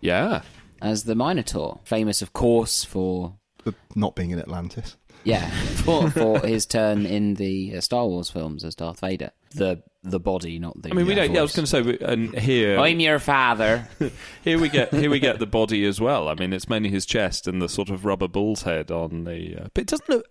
Yeah. as the Minotaur, famous, of course, for not being in Atlantis. Yeah, for his turn in the Star Wars films as Darth Vader. The body, not the. I mean, we don't. Yeah, I was voice. going to say, and here I'm your father. here we get the body as well. I mean, it's mainly his chest and the sort of rubber bull's head on the. But it doesn't look.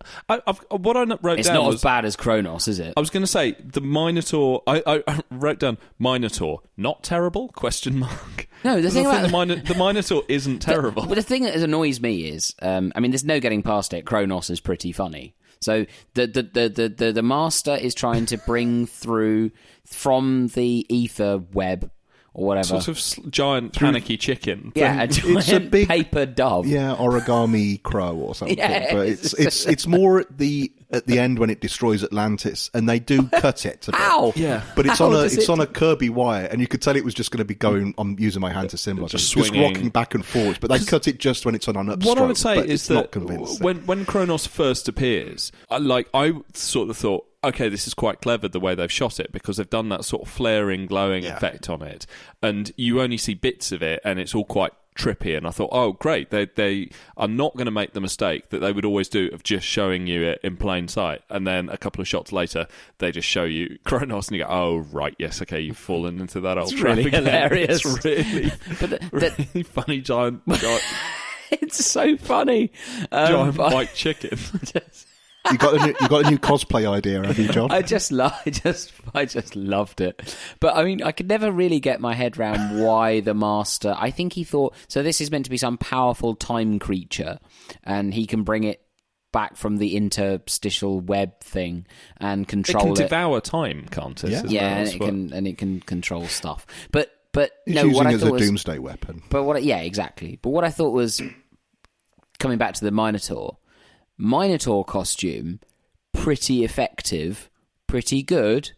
What I wrote It's down not was, as bad as Kronos, is it? I was going to say the Minotaur. I wrote down Minotaur, not terrible? Question mark. No, the thing about the Minotaur isn't terrible. But the thing that annoys me is, I mean, there's no getting past it. Kronos is pretty funny. So the master is trying to bring through from the ether web or whatever. Sort of giant panicky chicken. Yeah, a giant It's a big paper dove. Yeah, origami crow or something. Yeah, but it's more at the end when it destroys Atlantis, and they do cut it. A bit. Ow! Yeah. But it's How on does it- on a Kirby wire, and you could tell it was just going to be going. I'm using my hand to symbolise, Just just swinging. rocking back and forwards. But they cut it just when it's on an upstroke. What I would say but is it's not that convincing. when Kronos first appears, I sort of thought, okay, this is quite clever the way they've shot it, because they've done that sort of flaring, glowing effect on it, and you only see bits of it, and it's all quite trippy. And I thought, oh, great, they are not going to make the mistake that they would always do of just showing you it in plain sight, and then a couple of shots later they just show you Kronos, and you go, oh, right, yes, okay, you've fallen into that old trap really again. hilarious. It's really, But really funny giant it's so funny. giant but- white chicken. You got a new cosplay idea, have you, John? I just loved it. But I mean, I could never really get my head around why the master. I think he thought so. This is meant to be some powerful time creature, and he can bring it back from the interstitial web thing and It control can it. devour time, can't it? Yeah. As Yeah, well, and as it well. can control stuff. But He's no, using what I it as thought a was, doomsday weapon. But yeah, exactly. But what I thought was coming back to the Minotaur costume, pretty effective, pretty good,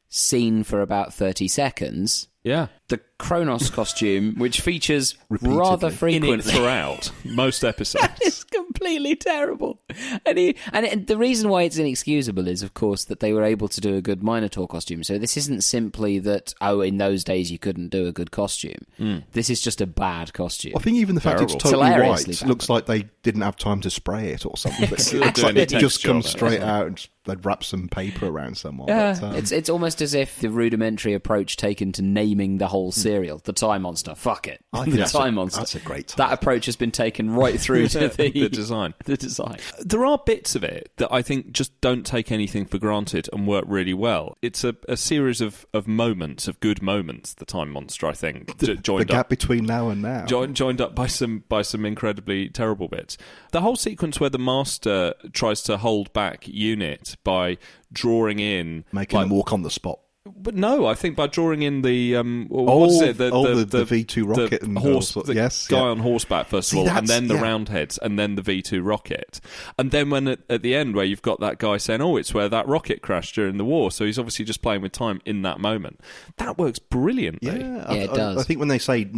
seen for about 30 seconds. Yeah. The Kronos costume, which features Repeatedly. rather In it frequently, throughout most episodes. it's completely terrible. And the reason why it's inexcusable is, of course, that they were able to do a good Minotaur costume. So this isn't simply that, in those days you couldn't do a good costume. This is just a bad costume. I think even the fact it's Terrible. totally Hilariously white bad. looks like they didn't have time to spray it or something. It Still looks doing like it a just texture comes on it, straight isn't it? out and they'd wrap some paper around someone. Yeah, But, it's almost as if the rudimentary approach taken to naming the whole serial, the Time Monster, fuck it, I think the that's Time a- Monster. that's a great That title. approach has been taken right through to the design. The design. There are bits of it that I think just don't take anything for granted and work really well. It's a series of moments, of good moments, the Time Monster, I think, the joined gap up. between now and now. Joined up by some incredibly terrible bits. The whole sequence where the Master tries to hold back Unit by drawing in, Making them walk on the spot. But no, I think by drawing in the what is it? the V2 rocket and horse, all the yes, guy yeah. on horseback first of See, all, and that's- then the yeah. Roundheads, and then the V2 rocket, and then when at the end where you've got that guy saying, "Oh, it's where that rocket crashed during the war," so he's obviously just playing with time in that moment. That works brilliantly. Yeah, Yeah, it does. I think when they say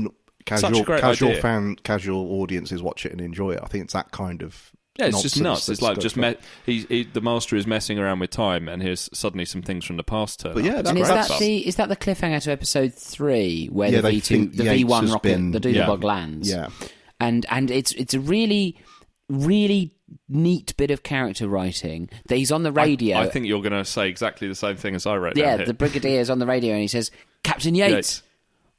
Such a great idea. casual audiences watch it and enjoy it, I think it's that kind of. Yeah, it's just nuts. nonsense It's like that just goes on. the Master is messing around with time, and here's suddenly some things from the past turn But yeah, up. that's And great. is that the cliffhanger to episode 3 where Yeah, the they think V2, the Yates V1 has rocket, been- the Doodlebug lands? Yeah. and it's a really, really neat bit of character writing that he's on the radio. I think you're going to say exactly the same thing as I wrote down yeah, here. the Brigadier's on the radio and he says, "Captain Yates, Yates.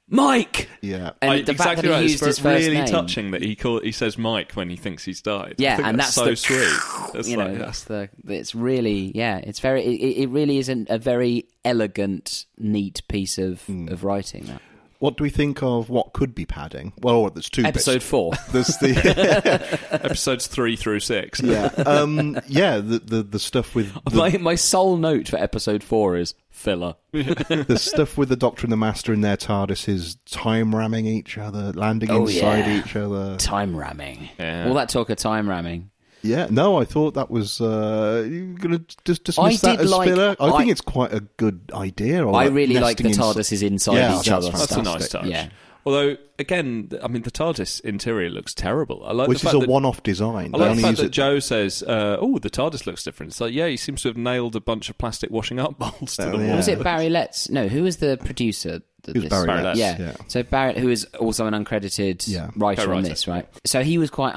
Mike." Yeah. And the fact that exactly he right. used his It's first really name. touching that he says Mike when he thinks he's died. Yeah, I think and that's that's so the- sweet. It's You like, know, that's it's really, yeah, it's very, it really is a very elegant, neat piece of writing. That. What do we think of what could be padding? Well, there's two Episode bits. 4. There's the episodes 3 through 6. the stuff with My sole note for episode 4 is filler. the stuff with the Doctor and the Master in their TARDISes time ramming each other, landing inside each other. Time ramming. Yeah. All that talk of time ramming. Yeah, no, I thought that was you're going to just I dismiss that did as like- filler. I I- think it's quite a good idea. All I that really like the nesting TARDISes inside Yeah, each that's other. That's a stuff. nice touch. Yeah. Although, again, I mean, the TARDIS interior looks terrible. I like Which the is fact a one-off design. I They like the only fact use that it- Joe says, "Oh, the TARDIS looks different." It's like, yeah, he seems to have nailed a bunch of plastic washing up bowls to the wall. yeah. Was it Barry Letts? No, who was the producer? It was Barry Letts, yeah. So Barrett, who is also an uncredited writer on Co-writer. this, right? So he was quite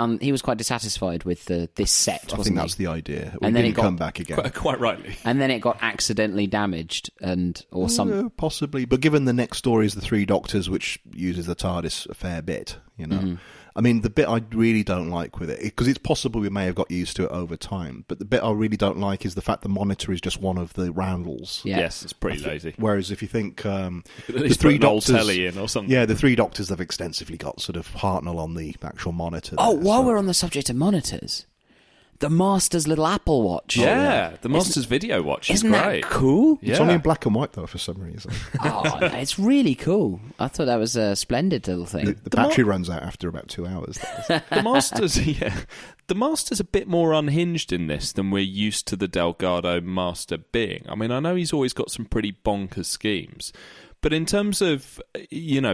dissatisfied with this set. I wasn't think he? that's the idea. We And then didn't it got- come back again. Quite rightly. And then it got accidentally damaged, or some. Possibly, but given the next story is the Three Doctors, which uses the TARDIS a fair bit, you know. Mm-hmm. I mean, the bit I really don't like with it, because it's possible we may have got used to it over time, but the bit I really don't like is the fact the monitor is just one of the roundels. Yeah. Yes, it's pretty lazy. Whereas if you think the At least Three put an old Doctors, telly in or something. yeah, the Three Doctors have extensively got sort of Hartnell on the actual monitor. Oh, there, while so- we're on the subject of monitors, the Master's little Apple Watch. Yeah, the Master's video watch is Isn't great. that cool? Yeah. It's only in black and white though, for some reason. Oh, it's really cool. I thought that was a splendid little thing. The battery runs out after about 2 hours. The Master's, the Master's a bit more unhinged in this than we're used to the Delgado Master being. I mean, I know he's always got some pretty bonkers schemes, but in terms of,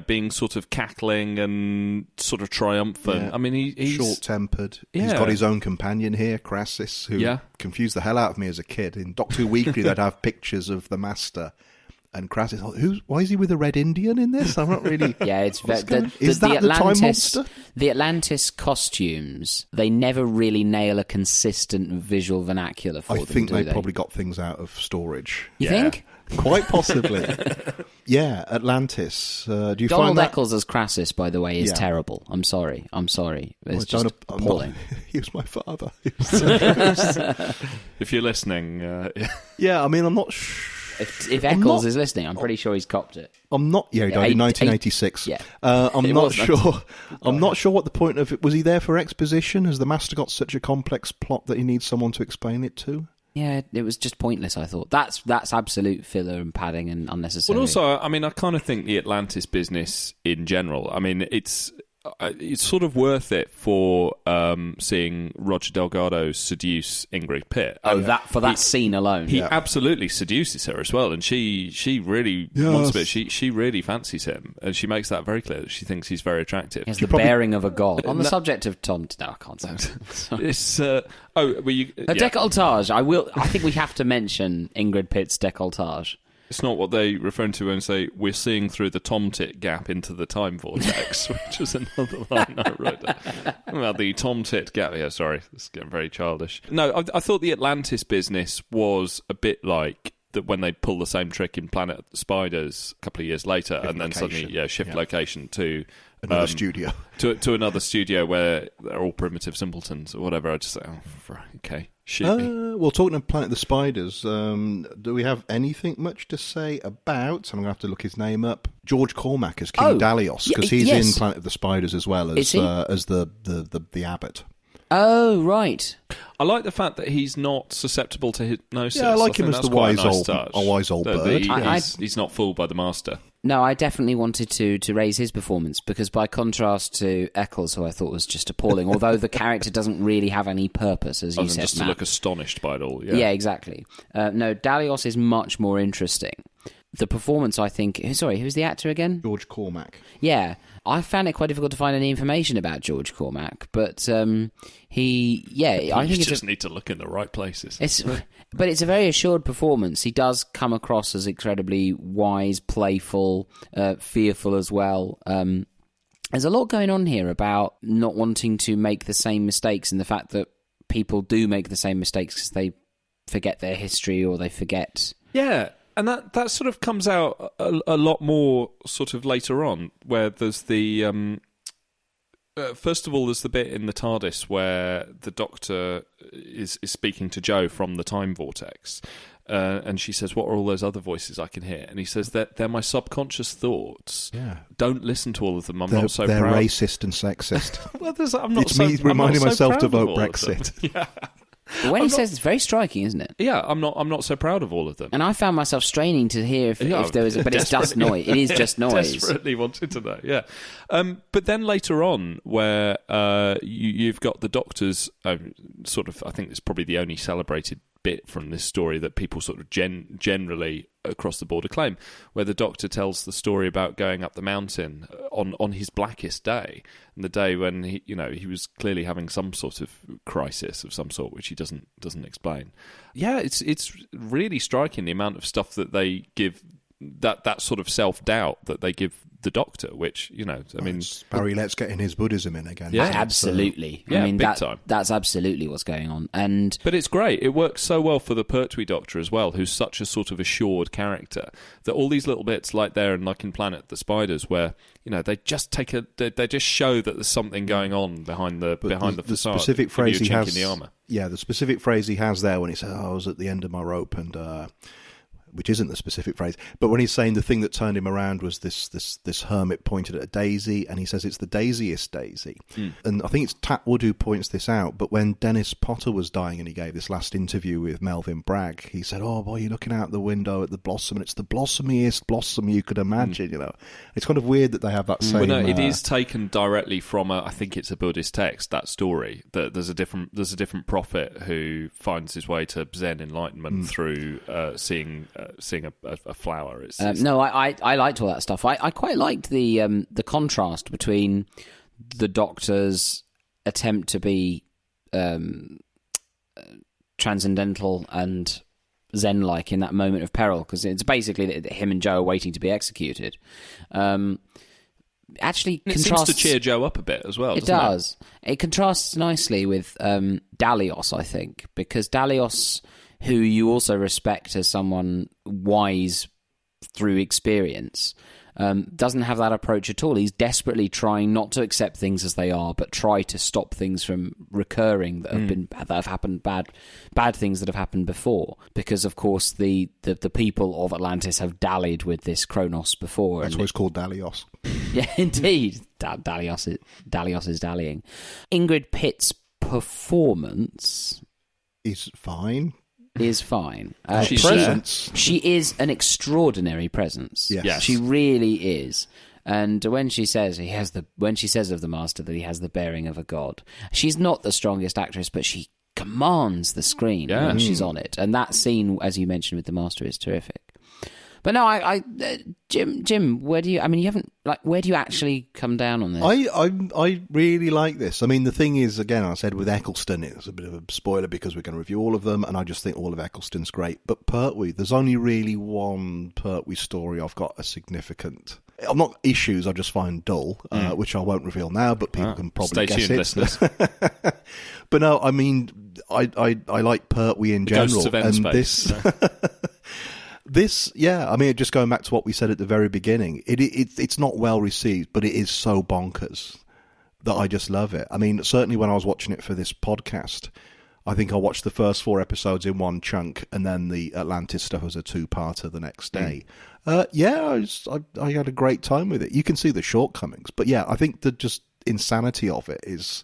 being sort of cackling and sort of triumphant, Yeah. I mean, he's Short-tempered. He's Yeah. got his own companion here, Crassus, who confused the hell out of me as a kid. In Doctor Who Weekly, they'd have pictures of the Master. And Crassus, why is he with a red Indian in this? I'm not really... Yeah, it's What's the going on? Is that the Time Monster? The Atlantis costumes, they never really nail a consistent visual vernacular for I them, think do they they? probably got things out of storage. You think? Quite possibly. Yeah, Atlantis. Do you Donald find that... Eccles as Crassus, by the way, is Yeah. terrible. I'm sorry. It's Well, just I'm not- appalling. He was my father. if you're listening, Yeah, I mean, I'm not... If Eccles is listening, I'm pretty sure he's copped it. I'm not. Yeah, he died in 1986. yeah. I'm It not was sure. I'm not sure what the point of it was. He there for exposition? Has the Master got such a complex plot that he needs someone to explain it to? Yeah, it was just pointless, I thought. That's absolute filler and padding and unnecessary. well, also, I mean, I kind of think the Atlantis business in general, I mean, it's sort of worth it for seeing Roger Delgado seduce Ingrid Pitt. Oh, that scene alone. He absolutely seduces her as well, and she really wants a bit. She really fancies him, and she makes that very clear that she thinks he's very attractive. He has the bearing of a god. On the subject of Tom... No, I can't say it. It's Decolletage. I think we have to mention Ingrid Pitt's decolletage. It's not what they refer to when they say we're seeing through the tomtit gap into the time vortex, which is another line I wrote down. Well, the tomtit gap. Yeah, sorry, it's getting very childish. No, I thought the Atlantis business was a bit like that when they pull the same trick in Planet of the Spiders a couple of years later, and then suddenly shift location to Another studio. to another studio where they're all primitive simpletons or whatever. I just say, okay. Well, talking of Planet of the Spiders, do we have anything much to say about? I'm going to have to look his name up. George Cormack as King Dalios, because he's in Planet of the Spiders as well as the abbot. Oh, right. I like the fact that he's not susceptible to hypnosis. Yeah, I like him as that's the quite wise a nice old touch. bird. He's not fooled by the Master. No, I definitely wanted to raise his performance because by contrast to Eccles, who I thought was just appalling, although the character doesn't really have any purpose, as you said, just Matt. to look astonished by it all. Yeah, exactly. No, Dalios is much more interesting. The performance, I think... Sorry, who's the actor again? George Cormack. Yeah, I found it quite difficult to find any information about George Cormack, but I think you just need to look in the right places. But it's a very assured performance. He does come across as incredibly wise, playful, fearful as well. There's a lot going on here about not wanting to make the same mistakes and the fact that people do make the same mistakes because they forget their history or they forget... Yeah, and that sort of comes out a lot more sort of later on, where there's the... first of all, there's the bit in the TARDIS where the Doctor is speaking to Joe from the time vortex, and she says, "What are all those other voices I can hear?" And he says that they're my subconscious thoughts. Yeah, don't listen to all of them. They're not so they're proud. racist and sexist. Well, I'm not. It's me reminding myself to vote proud of Brexit. Yeah. But when he says it's very striking, isn't it? Yeah, I'm not so proud of all of them. And I found myself straining to hear if there was, but it's just noise. It is just noise. Desperately wanted to know, yeah. But then later on, where you've got the Doctor's sort of, I think it's probably the only celebrated bit from this story that people sort of generally across the board acclaim, where the Doctor tells the story about going up the mountain on his blackest day, and the day when he was clearly having some sort of crisis of some sort, which he doesn't explain. Yeah, it's really striking the amount of stuff that they give, that sort of self-doubt that they give the Doctor, which, Barry Let's getting his Buddhism in again. Yeah, absolutely. Yeah, big time. That's absolutely what's going on. But it's great. It works so well for the Pertwee Doctor as well, who's such a sort of assured character, that all these little bits like there and like in Planet of the Spiders, where they just they just show that there's something going on behind the facade. Specific phrase he has in the armor. Yeah, the specific phrase he has there when he says, "I was at the end of my rope," and which isn't the specific phrase, but when he's saying the thing that turned him around was this hermit pointed at a daisy, and he says it's the daisiest daisy. And I think it's Tatwood who points this out, but when Dennis Potter was dying and he gave this last interview with Melvin Bragg, he said, "Oh boy, you're looking out the window at the blossom, and it's the blossomiest blossom you could imagine." It's kind of weird that they have that same... Well, no, it is taken directly from I think it's a Buddhist text, that story, that there's a different prophet who finds his way to Zen enlightenment through seeing a flower. No, I liked all that stuff. I quite liked the contrast between the Doctor's attempt to be transcendental and Zen-like in that moment of peril, because it's basically that him and Joe are waiting to be executed. Actually, it seems to cheer Joe up a bit as well. It does. It contrasts nicely with Dalios, I think, because Dalios, who you also respect as someone wise through experience, doesn't have that approach at all. He's desperately trying not to accept things as they are, but try to stop things from recurring that have happened, bad things that have happened before. Because of course the people of Atlantis have dallied with this Kronos before. That's why it's called Dalios. Yeah, indeed. Dalios is dallying. Ingrid Pitt's performance is fine. She is an extraordinary presence. Yes. She really is. And when she says of the Master that he has the bearing of a god, she's not the strongest actress, but she commands the screen when she's on it. And that scene, as you mentioned with the Master, is terrific. But no, Jim, where do you actually come down on this? I really like this. I mean, the thing is, again, I said with Eccleston, it's a bit of a spoiler because we're going to review all of them, and I just think all of Eccleston's great. But Pertwee, there's only really one Pertwee story I've got a significant... I'm not issues, I just find dull, which I won't reveal now, but people can probably guess it. Listeners. But no, I mean, I like Pertwee in general. Ghosts of N-Space. This, I mean, just going back to what we said at the very beginning, it's not well received, but it is so bonkers that I just love it. I mean, certainly when I was watching it for this podcast, I think I watched the first 4 episodes in one chunk, and then the Atlantis stuff was a 2-parter the next day. I had a great time with it. You can see the shortcomings, but I think the just insanity of it is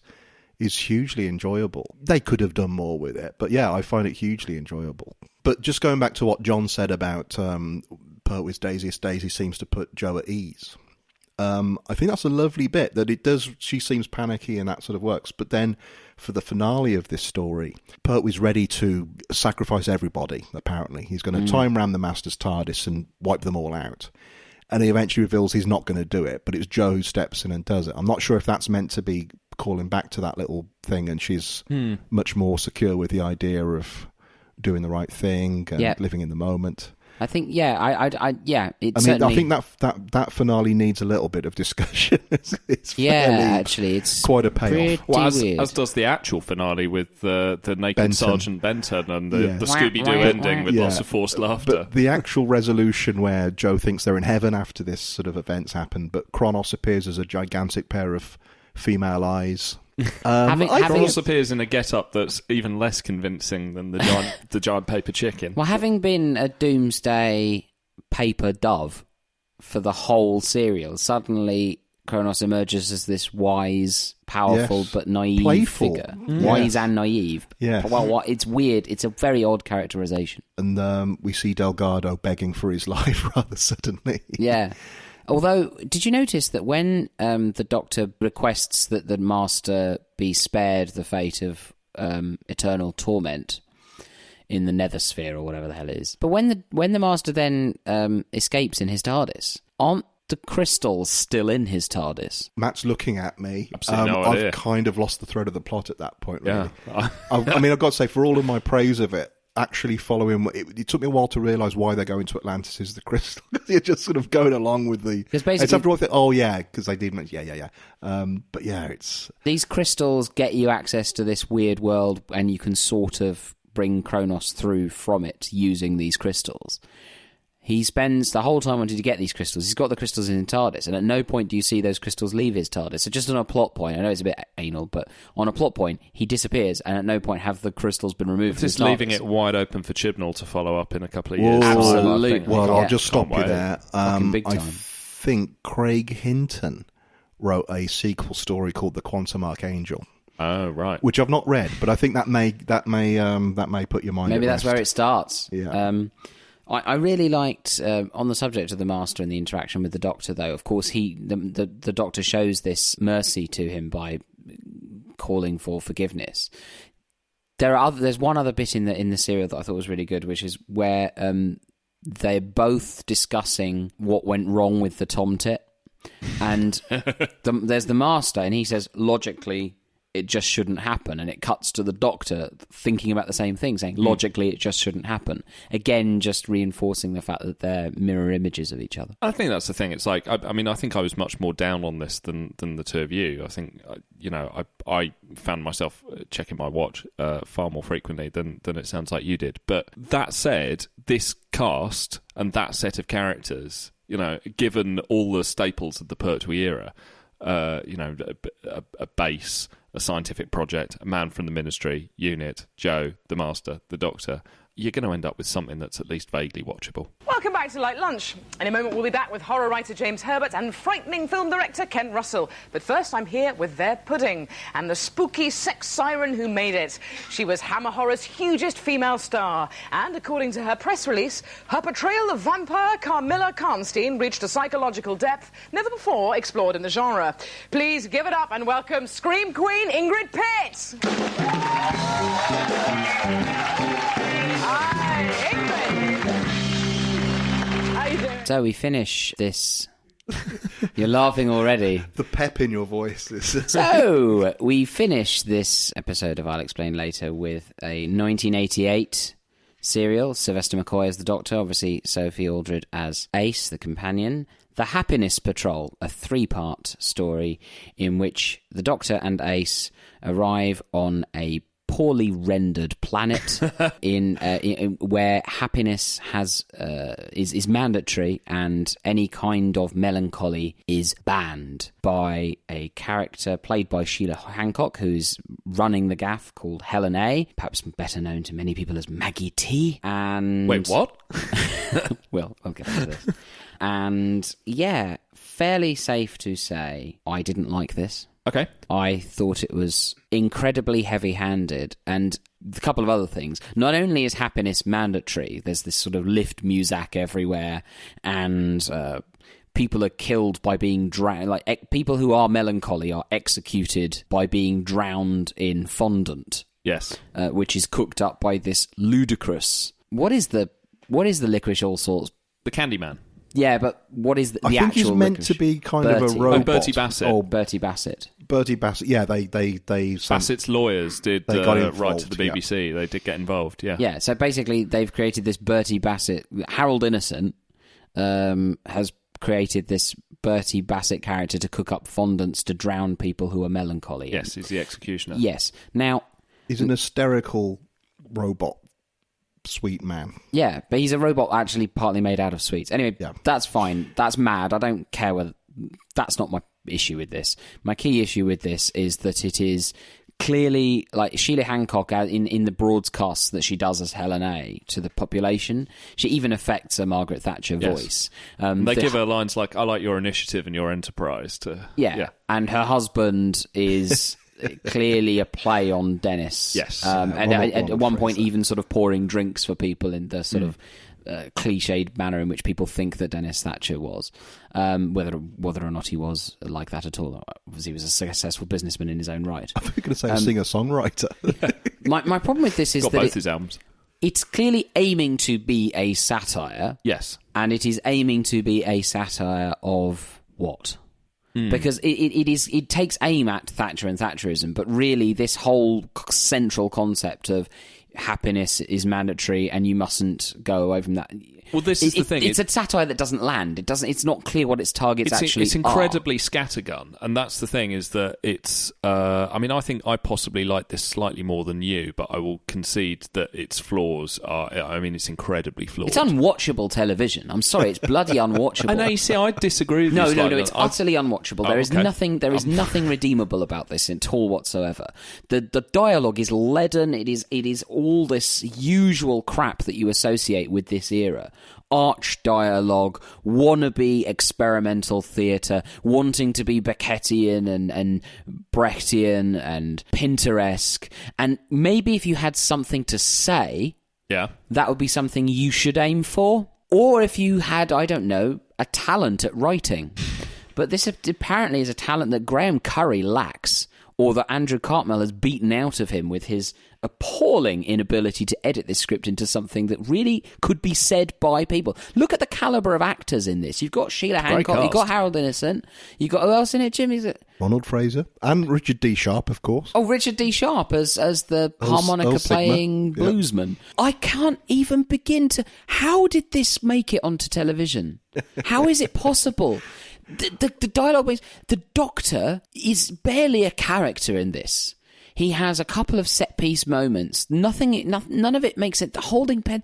hugely enjoyable. They could have done more with it, but I find it hugely enjoyable. But just going back to what John said about Pertwee's daisiest daisy seems to put Joe at ease. I think that's a lovely bit, that it does. She seems panicky and that sort of works. But then for the finale of this story, Pertwee's ready to sacrifice everybody, apparently. He's going to time ram the Master's TARDIS and wipe them all out. And he eventually reveals he's not going to do it, but it's Joe who steps in and does it. I'm not sure if that's meant to be calling back to that little thing, and she's much more secure with the idea of doing the right thing and living in the moment. I think, I think that finale needs a little bit of discussion. It's quite a payoff. Well, as does the actual finale with the naked Benton. Sergeant Benton and the Scooby-Doo ending with lots of forced laughter. But the actual resolution where Joe thinks they're in heaven after this sort of events happen, but Kronos appears as a gigantic pair of female eyes. Kronos appears in a get-up that's even less convincing than the giant paper chicken. Well, having been a doomsday paper dove for the whole serial, suddenly Kronos emerges as this wise, powerful, but naive playful figure. Wise and naive. Yeah. Well, it's weird. It's a very odd characterization. And we see Delgado begging for his life rather suddenly. Yeah. Although, did you notice that when the Doctor requests that the Master be spared the fate of eternal torment, in the nether sphere or whatever the hell it is. But when the Master then escapes in his TARDIS, aren't the crystals still in his TARDIS? Matt's looking at me. Absolutely no idea. I've kind of lost the thread of the plot at that point, really. Yeah. I mean, I've got to say, for all of my praise of it, actually following, it took me a while to realise why they're going to Atlantis is the crystal. You're just sort of going along with the... Because basically... It's after all, oh yeah, because they did mention, yeah. But yeah, it's... These crystals get you access to this weird world, and you can sort of bring Kronos through from it using these crystals. He spends the whole time wanting to get these crystals. He's got the crystals in his TARDIS, and at no point do you see those crystals leave his TARDIS. So just on a plot point, I know it's a bit anal, but on a plot point, he disappears, and at no point have the crystals been removed from his Just TARDIS. leaving it wide open for Chibnall to follow up in a couple of years. Absolutely. Well, Yeah. I'll just stop you wait. there. Fucking big I time. think Craig Hinton wrote a sequel story called The Quantum Archangel, Oh, right. which I've not read, but I think that may put your mind. Maybe at that's rest. where it starts. Yeah. I really liked, on the subject of the Master and the interaction with the Doctor, though, of course, the Doctor shows this mercy to him by calling for forgiveness. There's one other bit in the serial that I thought was really good, which is where they're both discussing what went wrong with the Tomtit. And there's the Master, and he says, logically, it just shouldn't happen, and it cuts to the Doctor thinking about the same thing, saying logically it just shouldn't happen. Again, just reinforcing the fact that they're mirror images of each other. I think that's the thing. It's like, I mean, I think I was much more down on this than the two of you. I think, I found myself checking my watch far more frequently than it sounds like you did. But that said, this cast and that set of characters, given all the staples of the Pertwee era, a base, a scientific project, a man from the Ministry, Unit, Joe, the Master, the Doctor, you're going to end up with something that's at least vaguely watchable. Welcome back to Light Lunch. In a moment, we'll be back with horror writer James Herbert and frightening film director Ken Russell. But first, I'm here with their pudding and the spooky sex siren who made it. She was Hammer Horror's hugest female star. And according to her press release, her portrayal of vampire Carmilla Karnstein reached a psychological depth never before explored in the genre. Please give it up and welcome Scream Queen Ingrid Pitt. Hi, Ingrid. How you doing? So we finish this... You're laughing already. The pep in your voice is... So we finish this episode of I'll Explain Later with a 1988 serial. Sylvester McCoy as the Doctor, obviously Sophie Aldred as Ace, the companion. The Happiness Patrol, a 3-part story in which the Doctor and Ace arrive on a poorly rendered planet in where happiness is mandatory and any kind of melancholy is banned by a character played by Sheila Hancock, who's running the gaff, called Helen A, perhaps better known to many people as Maggie T. And Wait, what? Well, I'll get to this. And yeah, fairly safe to say I didn't like this. Okay. I thought it was incredibly heavy-handed, and a couple of other things. Not only is happiness mandatory, there's this sort of lift muzak everywhere, and people are killed by being drowned. Like people who are melancholy are executed by being drowned in fondant. Yes. Which is cooked up by this ludicrous. What is the licorice all sorts? The Candyman. Yeah, but what is the I think actual he's meant licorice? to be kind Bertie. of a robot. Bertie Bassett. Oh, Bertie Bassett. Bertie Bassett. Yeah, they Bassett's lawyers did They got write to involved, the BBC. They did get involved, yeah. Yeah, so basically they've created this Bertie Bassett. Harold Innocent has created this Bertie Bassett character to cook up fondants to drown people who are melancholy. Yes, he's the executioner. Yes. Now... He's an hysterical robot sweet man. Yeah, but he's a robot actually partly made out of sweets. Anyway, Yeah. That's fine. That's mad. I don't care whether... That's not my issue with this. My key issue with this is that it is clearly, like Sheila Hancock in the broadcasts that she does as Helen A to the population, she even affects a Margaret Thatcher voice. They give her lines like, I like your initiative and your enterprise. Yeah, and her husband is... clearly a play on Dennis. Yes. And at one point even sort of pouring drinks for people in the sort of cliched manner in which people think that Dennis Thatcher was. Whether or not he was like that at all. Obviously he was a successful businessman in his own right. I thought you were going to say a singer-songwriter. My problem with this is Got that both his albums. It's clearly aiming to be a satire. Yes. And it is aiming to be a satire of what? Because it takes aim at Thatcher and Thatcherism, but really this whole central concept of happiness is mandatory and you mustn't go away from that. Well, this is the thing. It's a satire that doesn't land. It's not clear what its targets actually are. It's incredibly scattergun, and that's the thing, is that it's... I think I possibly like this slightly more than you, but I will concede that its flaws are... it's incredibly flawed. It's unwatchable television. I'm sorry, it's bloody unwatchable. I know, you see, I disagree with you. No, it's utterly unwatchable. There is nothing redeemable about this at all whatsoever. The dialogue is leaden. It is all this usual crap that you associate with this era. Arch dialogue, wannabe experimental theatre, wanting to be Beckettian and Brechtian and Pinteresque, and maybe if you had something to say, that would be something you should aim for, or if you had, I don't know, a talent at writing. But this apparently is a talent that Graham Curry lacks, or that Andrew Cartmel has beaten out of him with his appalling inability to edit this script into something that really could be said by people. Look at the calibre of actors in this. You've got Sheila Hancock, you've got Harold Innocent, you've got... Who else in it, Jim? Is it Ronald Fraser and Richard D. Sharp, of course. Oh, Richard D. Sharp as the harmonica-playing bluesman. I can't even begin to... How did this make it onto television? How is it possible? The dialogue is... The Doctor is barely a character in this. He has a couple of set-piece moments. None of it makes it... The holding pen...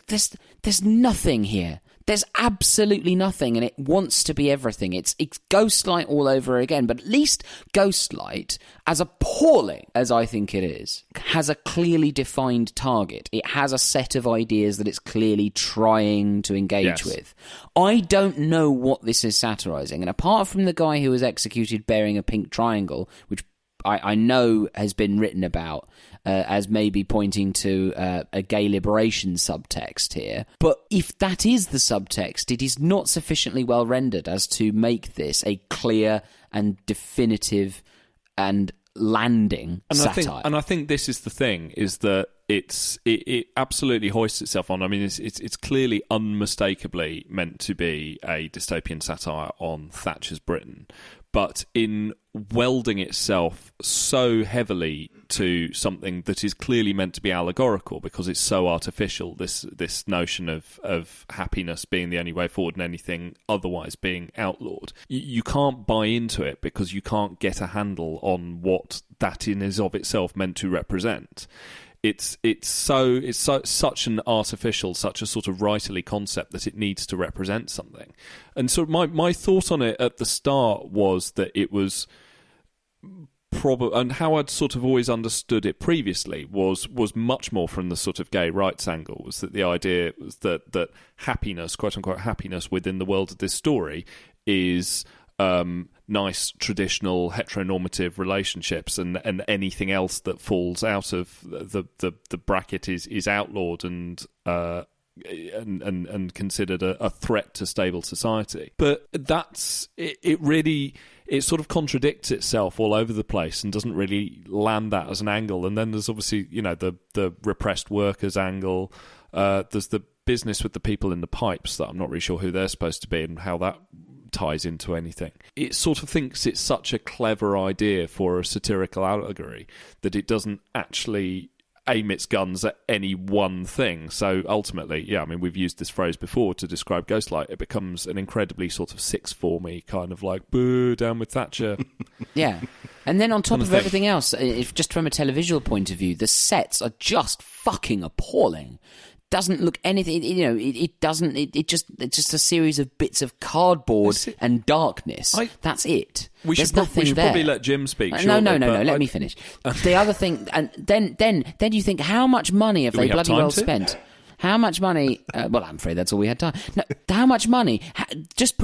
There's nothing here. There's absolutely nothing, and it wants to be everything. It's Ghostlight all over again, but at least Ghostlight, as appalling as I think it is, has a clearly defined target. It has a set of ideas that it's clearly trying to engage with. I don't know what this is satirising, and apart from the guy who was executed bearing a pink triangle, which I know has been written about as maybe pointing to a gay liberation subtext here. But if that is the subtext, it is not sufficiently well rendered as to make this a clear and definitive and landing satire. I think this is the thing, is that it absolutely hoists itself on. I mean, it's clearly unmistakably meant to be a dystopian satire on Thatcher's Britain, but in welding itself so heavily to something that is clearly meant to be allegorical because it's so artificial, this notion of happiness being the only way forward and anything otherwise being outlawed. You can't buy into it because you can't get a handle on what that in is of itself meant to represent. It's such an artificial, such a sort of writerly concept that it needs to represent something. And so my thought on it at the start was that it was probably, and how I'd sort of always understood it previously was much more from the sort of gay rights angle, was that the idea was that happiness, quote unquote happiness, within the world of this story is nice traditional heteronormative relationships, and anything else that falls out of the bracket is outlawed and considered a threat to stable society. But that's it really, it sort of contradicts itself all over the place and doesn't really land that as an angle. And then there's obviously, the repressed workers angle. There's the business with the people in the pipes that I'm not really sure who they're supposed to be and how that ties into anything. It sort of thinks it's such a clever idea for a satirical allegory that it doesn't actually aim its guns at any one thing. So ultimately, we've used this phrase before to describe Ghostlight. It becomes an incredibly sort of sixth formy kind of like, boo, down with Thatcher. Yeah. And then on top of everything else, if just from a televisual point of view, the sets are just fucking appalling. Doesn't look anything, it's just a series of bits of cardboard and darkness. That's it. We should probably let Jim speak. No, let me finish. The other thing, and then you think, how much money have they bloody well spent? How much money? Well, I'm afraid that's all we had time. No, how much money? Just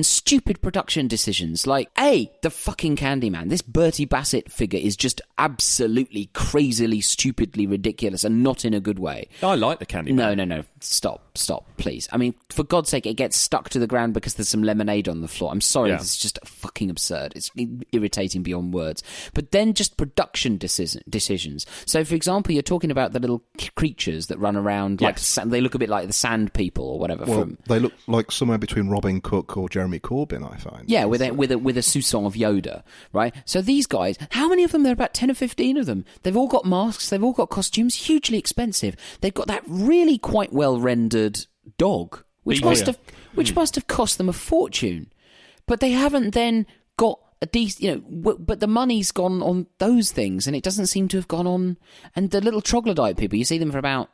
stupid production decisions. Like, the fucking Candyman. This Bertie Bassett figure is just absolutely crazily, stupidly ridiculous, and not in a good way. I like the Candyman. No. Stop, please. I mean, for God's sake, it gets stuck to the ground because there's some lemonade on the floor. I'm sorry, This is just fucking absurd. It's irritating beyond words. But then just production decisions. So, for example, you're talking about the little creatures that run around, like they look a bit like the Sand People or whatever. Well, they look like somewhere between Robin Cook or Jeremy Corbyn, I find. Yeah, with a soupçon of Yoda, right? So these guys, how many of them? There are about 10 or 15 of them. They've all got masks. They've all got costumes, hugely expensive. They've got that really quite well rendered dog, which must have cost them a fortune. But they haven't then got a decent, but the money's gone on those things, and it doesn't seem to have gone on. And the little troglodyte people, you see them for about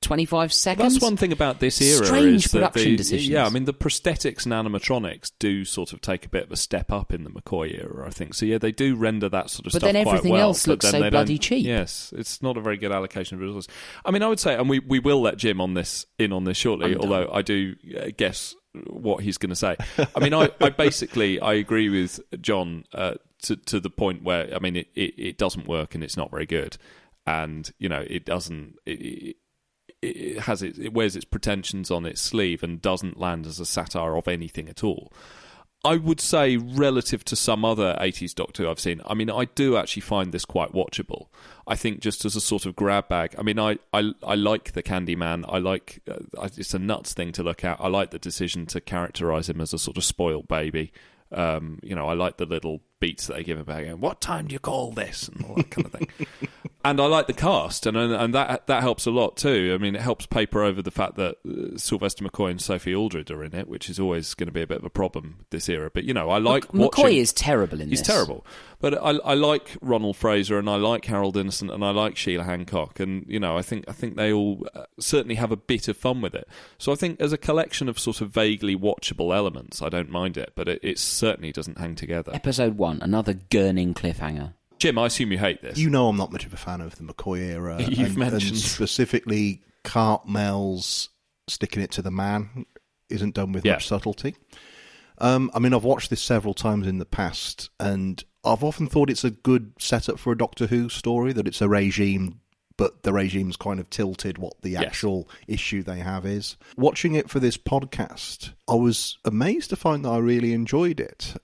25 seconds. That's one thing about this era. Strange is production decisions. Yeah, I mean, the prosthetics and animatronics do sort of take a bit of a step up in the McCoy era, I think. So, yeah, they do render that sort of stuff quite well. But then everything else looks so bloody cheap. Yes, it's not a very good allocation of resources. I mean, I would say, and we will let Jim on this shortly, although I do guess what he's going to say. I mean, I agree with John to the point where, I mean, it doesn't work and it's not very good. And, it doesn't... It wears its pretensions on its sleeve and doesn't land as a satire of anything at all. I would say, relative to some other 80s Doctor Who I've seen, I mean, I do actually find this quite watchable. I think just as a sort of grab bag. I mean, I like the Candyman. I like it's a nuts thing to look at. I like the decision to characterise him as a sort of spoiled baby. I like the little beats that they give him back. What time do you call this? And all that kind of thing. And I like the cast, and that helps a lot too. I mean, it helps paper over the fact that Sylvester McCoy and Sophie Aldred are in it, which is always going to be a bit of a problem this era. But I like McCoy is terrible in this. He's terrible, but I like Ronald Fraser, and I like Harold Innocent, and I like Sheila Hancock, and I think they all certainly have a bit of fun with it. So I think as a collection of sort of vaguely watchable elements, I don't mind it, but it certainly doesn't hang together. Episode 1, another gurning cliffhanger. Jim, I assume you hate this. I'm not much of a fan of the McCoy era. You've mentioned. And specifically, Cartmel's sticking it to the man isn't done with much subtlety. I mean, I've watched this several times in the past, and I've often thought it's a good setup for a Doctor Who story, that it's a regime, but the regime's kind of tilted what the actual issue they have is. Watching it for this podcast, I was amazed to find that I really enjoyed it.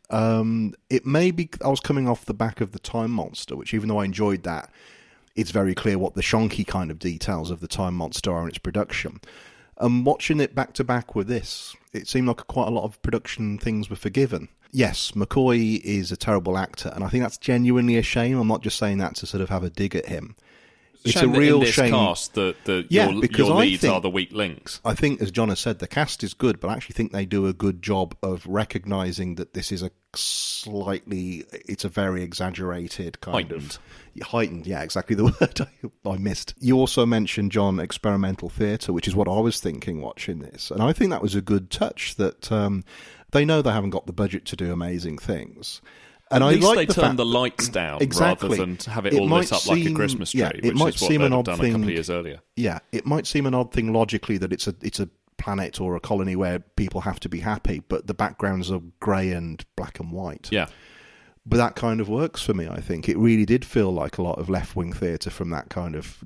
It may be I was coming off the back of the Time Monster, which even though I enjoyed that, it's very clear what the shonky kind of details of the Time Monster are in its production. And watching it back to back with this, it seemed like quite a lot of production things were forgiven. Yes, McCoy is a terrible actor, and I think that's genuinely a shame. I'm not just saying that to sort of have a dig at him. It's a real shame. Cast that your leads are the weak links. I think, as John has said, the cast is good, but I actually think they do a good job of recognising that this is it's a very exaggerated kind of... Heightened, yeah, exactly the word I missed. You also mentioned, John, experimental theatre, which is what I was thinking watching this. And I think that was a good touch, that they know they haven't got the budget to do amazing things. And At least I like they the turn fact, the lights down exactly. rather than have it all lit up like a Christmas tree, which is what they'd have done a couple of years earlier. Yeah, it might seem an odd thing logically that it's a planet or a colony where people have to be happy, but the backgrounds are grey and black and white. Yeah. But that kind of works for me, I think. It really did feel like a lot of left-wing theatre from that kind of...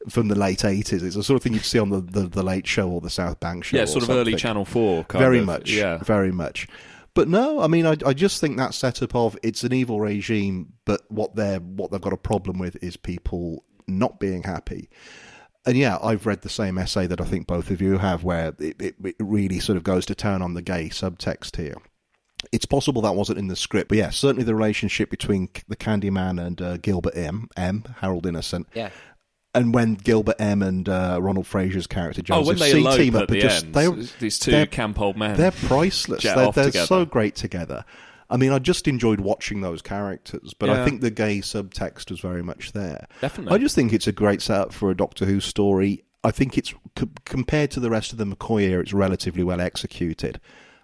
from the late 80s. It's the sort of thing you'd see on the Late Show or the South Bank Show. Yeah, sort of early Channel 4 kind very of. Much, yeah. Very much. But no, I mean, I just think that setup of it's an evil regime, but what they've got a problem with is people not being happy. And yeah, I've read the same essay that I think both of you have, where it really sort of goes to town on the gay subtext here. It's possible that wasn't in the script, but yeah, certainly the relationship between the Candyman and Gilbert M, Harold Innocent. Yeah. And when Gilbert M and Ronald Fraser's character Joseph when they C elope team up, at the end, these two camp old men, they're priceless. They're so great together. I mean, I just enjoyed watching those characters, but I think the gay subtext was very much there. Definitely. I just think it's a great setup for a Doctor Who story. I think it's compared to the rest of the McCoy era, it's relatively well executed.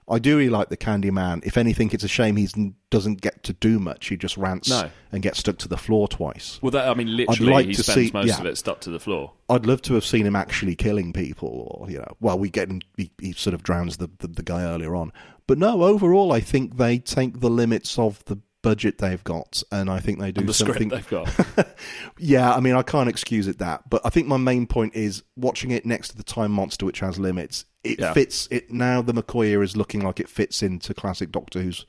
I do really like the Candyman. If anything, it's a shame he doesn't get to do much. He just rants and gets stuck to the floor twice. Well, literally, he spends most of it stuck to the floor. I'd love to have seen him actually killing people, or we get him. He sort of drowns the guy earlier on. But no, overall, I think they take the limits of the budget they've got, and I think they do the something script they've got. Yeah, I mean, I can't excuse it that, but I think my main point is watching it next to the Time Monster, which has limits. It fits it now. The McCoy era is looking like it fits into classic Doctor Who's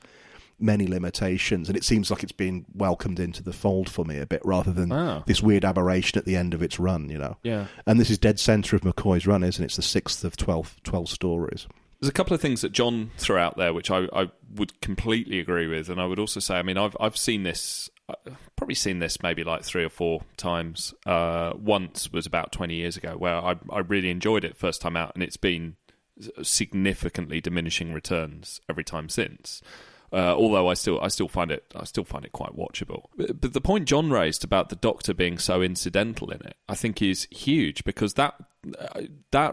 many limitations, and it seems like it's been welcomed into the fold for me a bit, rather than this weird aberration at the end of its run. Yeah. And this is dead centre of McCoy's run, isn't it? It's the 6th of 12 stories. There's a couple of things that John threw out there which I would completely agree with, and I would also say, I mean, I've seen this, probably seen this maybe like 3 or 4 times. Once was about 20 years ago, where I really enjoyed it first time out, and it's been significantly diminishing returns every time since. Although I still find it quite watchable. But the point John raised about the Doctor being so incidental in it, I think is huge, because that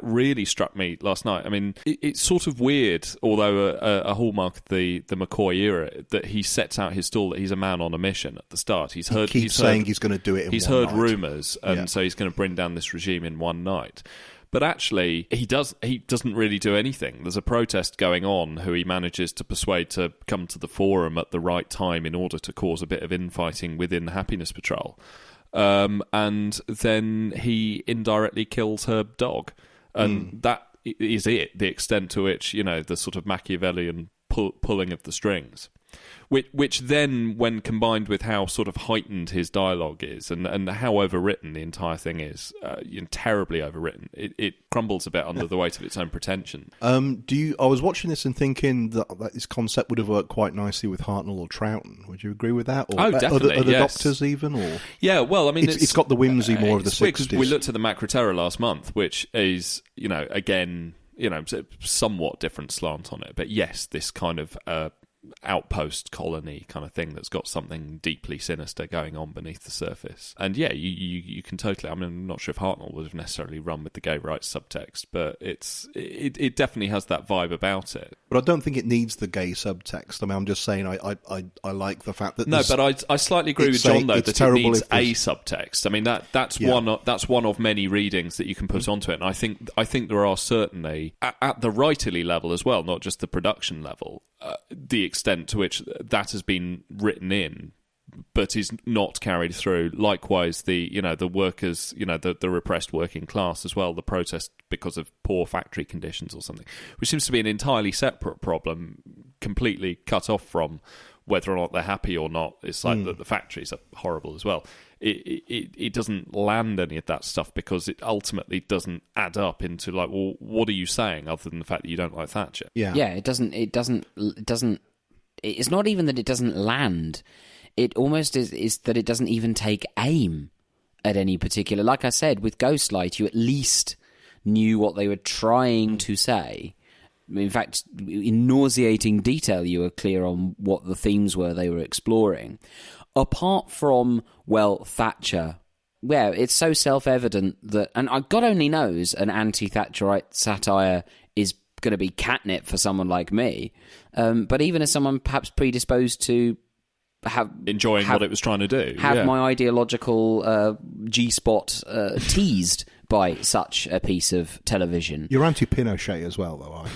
really struck me last night. I mean, it's sort of weird, although a hallmark of the McCoy era, that he sets out his stall that he's a man on a mission at the start. He's saying he's going to do it in one night. He's heard rumours, and so he's going to bring down this regime in one night. But actually, he doesn't really do anything. There's a protest going on who he manages to persuade to come to the forum at the right time in order to cause a bit of infighting within the Happiness Patrol. And then he indirectly kills her dog. And that is it, the extent to which, the sort of Machiavellian pulling of the strings. Which then, when combined with how sort of heightened his dialogue is, and how overwritten the entire thing is, terribly overwritten, it crumbles a bit under the weight of its own pretension. I was watching this and thinking that this concept would have worked quite nicely with Hartnell or Troughton. Would you agree with that? Or definitely. Other Doctors even? Or yeah, well, I mean, it's got the whimsy more of the 60s. We looked at the Macroterra last month, which is, again, somewhat different slant on it. But yes, this kind of outpost colony kind of thing that's got something deeply sinister going on beneath the surface. And yeah, you can totally, I mean, I'm not sure if Hartnell would have necessarily run with the gay rights subtext, but it definitely has that vibe about it. But I don't think it needs the gay subtext. I mean, I'm just saying I like the fact that no, but I slightly agree with John, though, that it needs a subtext. I mean, that's one of many readings that you can put onto it, and I think there are certainly at the writerly level as well, not just the production level, the extent to which that has been written in but is not carried through. Likewise, the workers, the repressed working class as well, the protest because of poor factory conditions or something, which seems to be an entirely separate problem, completely cut off from whether or not they're happy or not. It's like that the factories are horrible as well. It doesn't land any of that stuff because it ultimately doesn't add up into like, well, what are you saying other than the fact that you don't like Thatcher? Yeah, it doesn't. It's not even that it doesn't land. It almost is that it doesn't even take aim at any particular. Like I said, with Ghostlight, you at least knew what they were trying to say. In fact, in nauseating detail, you were clear on what the themes were they were exploring. Apart from, well, Thatcher, it's so self-evident that, and God only knows an anti-Thatcherite satire is going to be catnip for someone like me. But even as someone perhaps predisposed to enjoying what it was trying to do, my ideological G-spot teased by such a piece of television. You're anti-Pinochet as well, though, aren't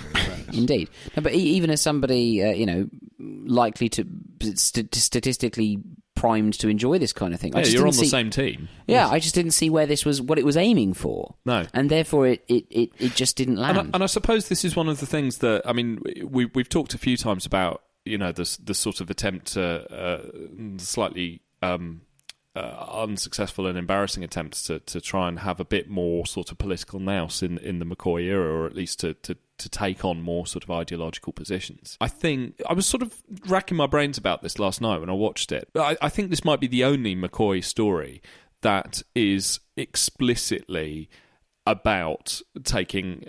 you? Indeed. No, but even as somebody, likely to statistically primed to enjoy this kind of thing. You're on the same team. Yeah, I just didn't see where this was, what it was aiming for. No. And therefore it just didn't land. And I suppose this is one of the things that, I mean, we've talked a few times about, the sort of attempt to slightly unsuccessful and embarrassing attempts to try and have a bit more sort of political nous in the McCoy era, or at least to take on more sort of ideological positions. I think I was sort of racking my brains about this last night when I watched it. I think this might be the only McCoy story that is explicitly about taking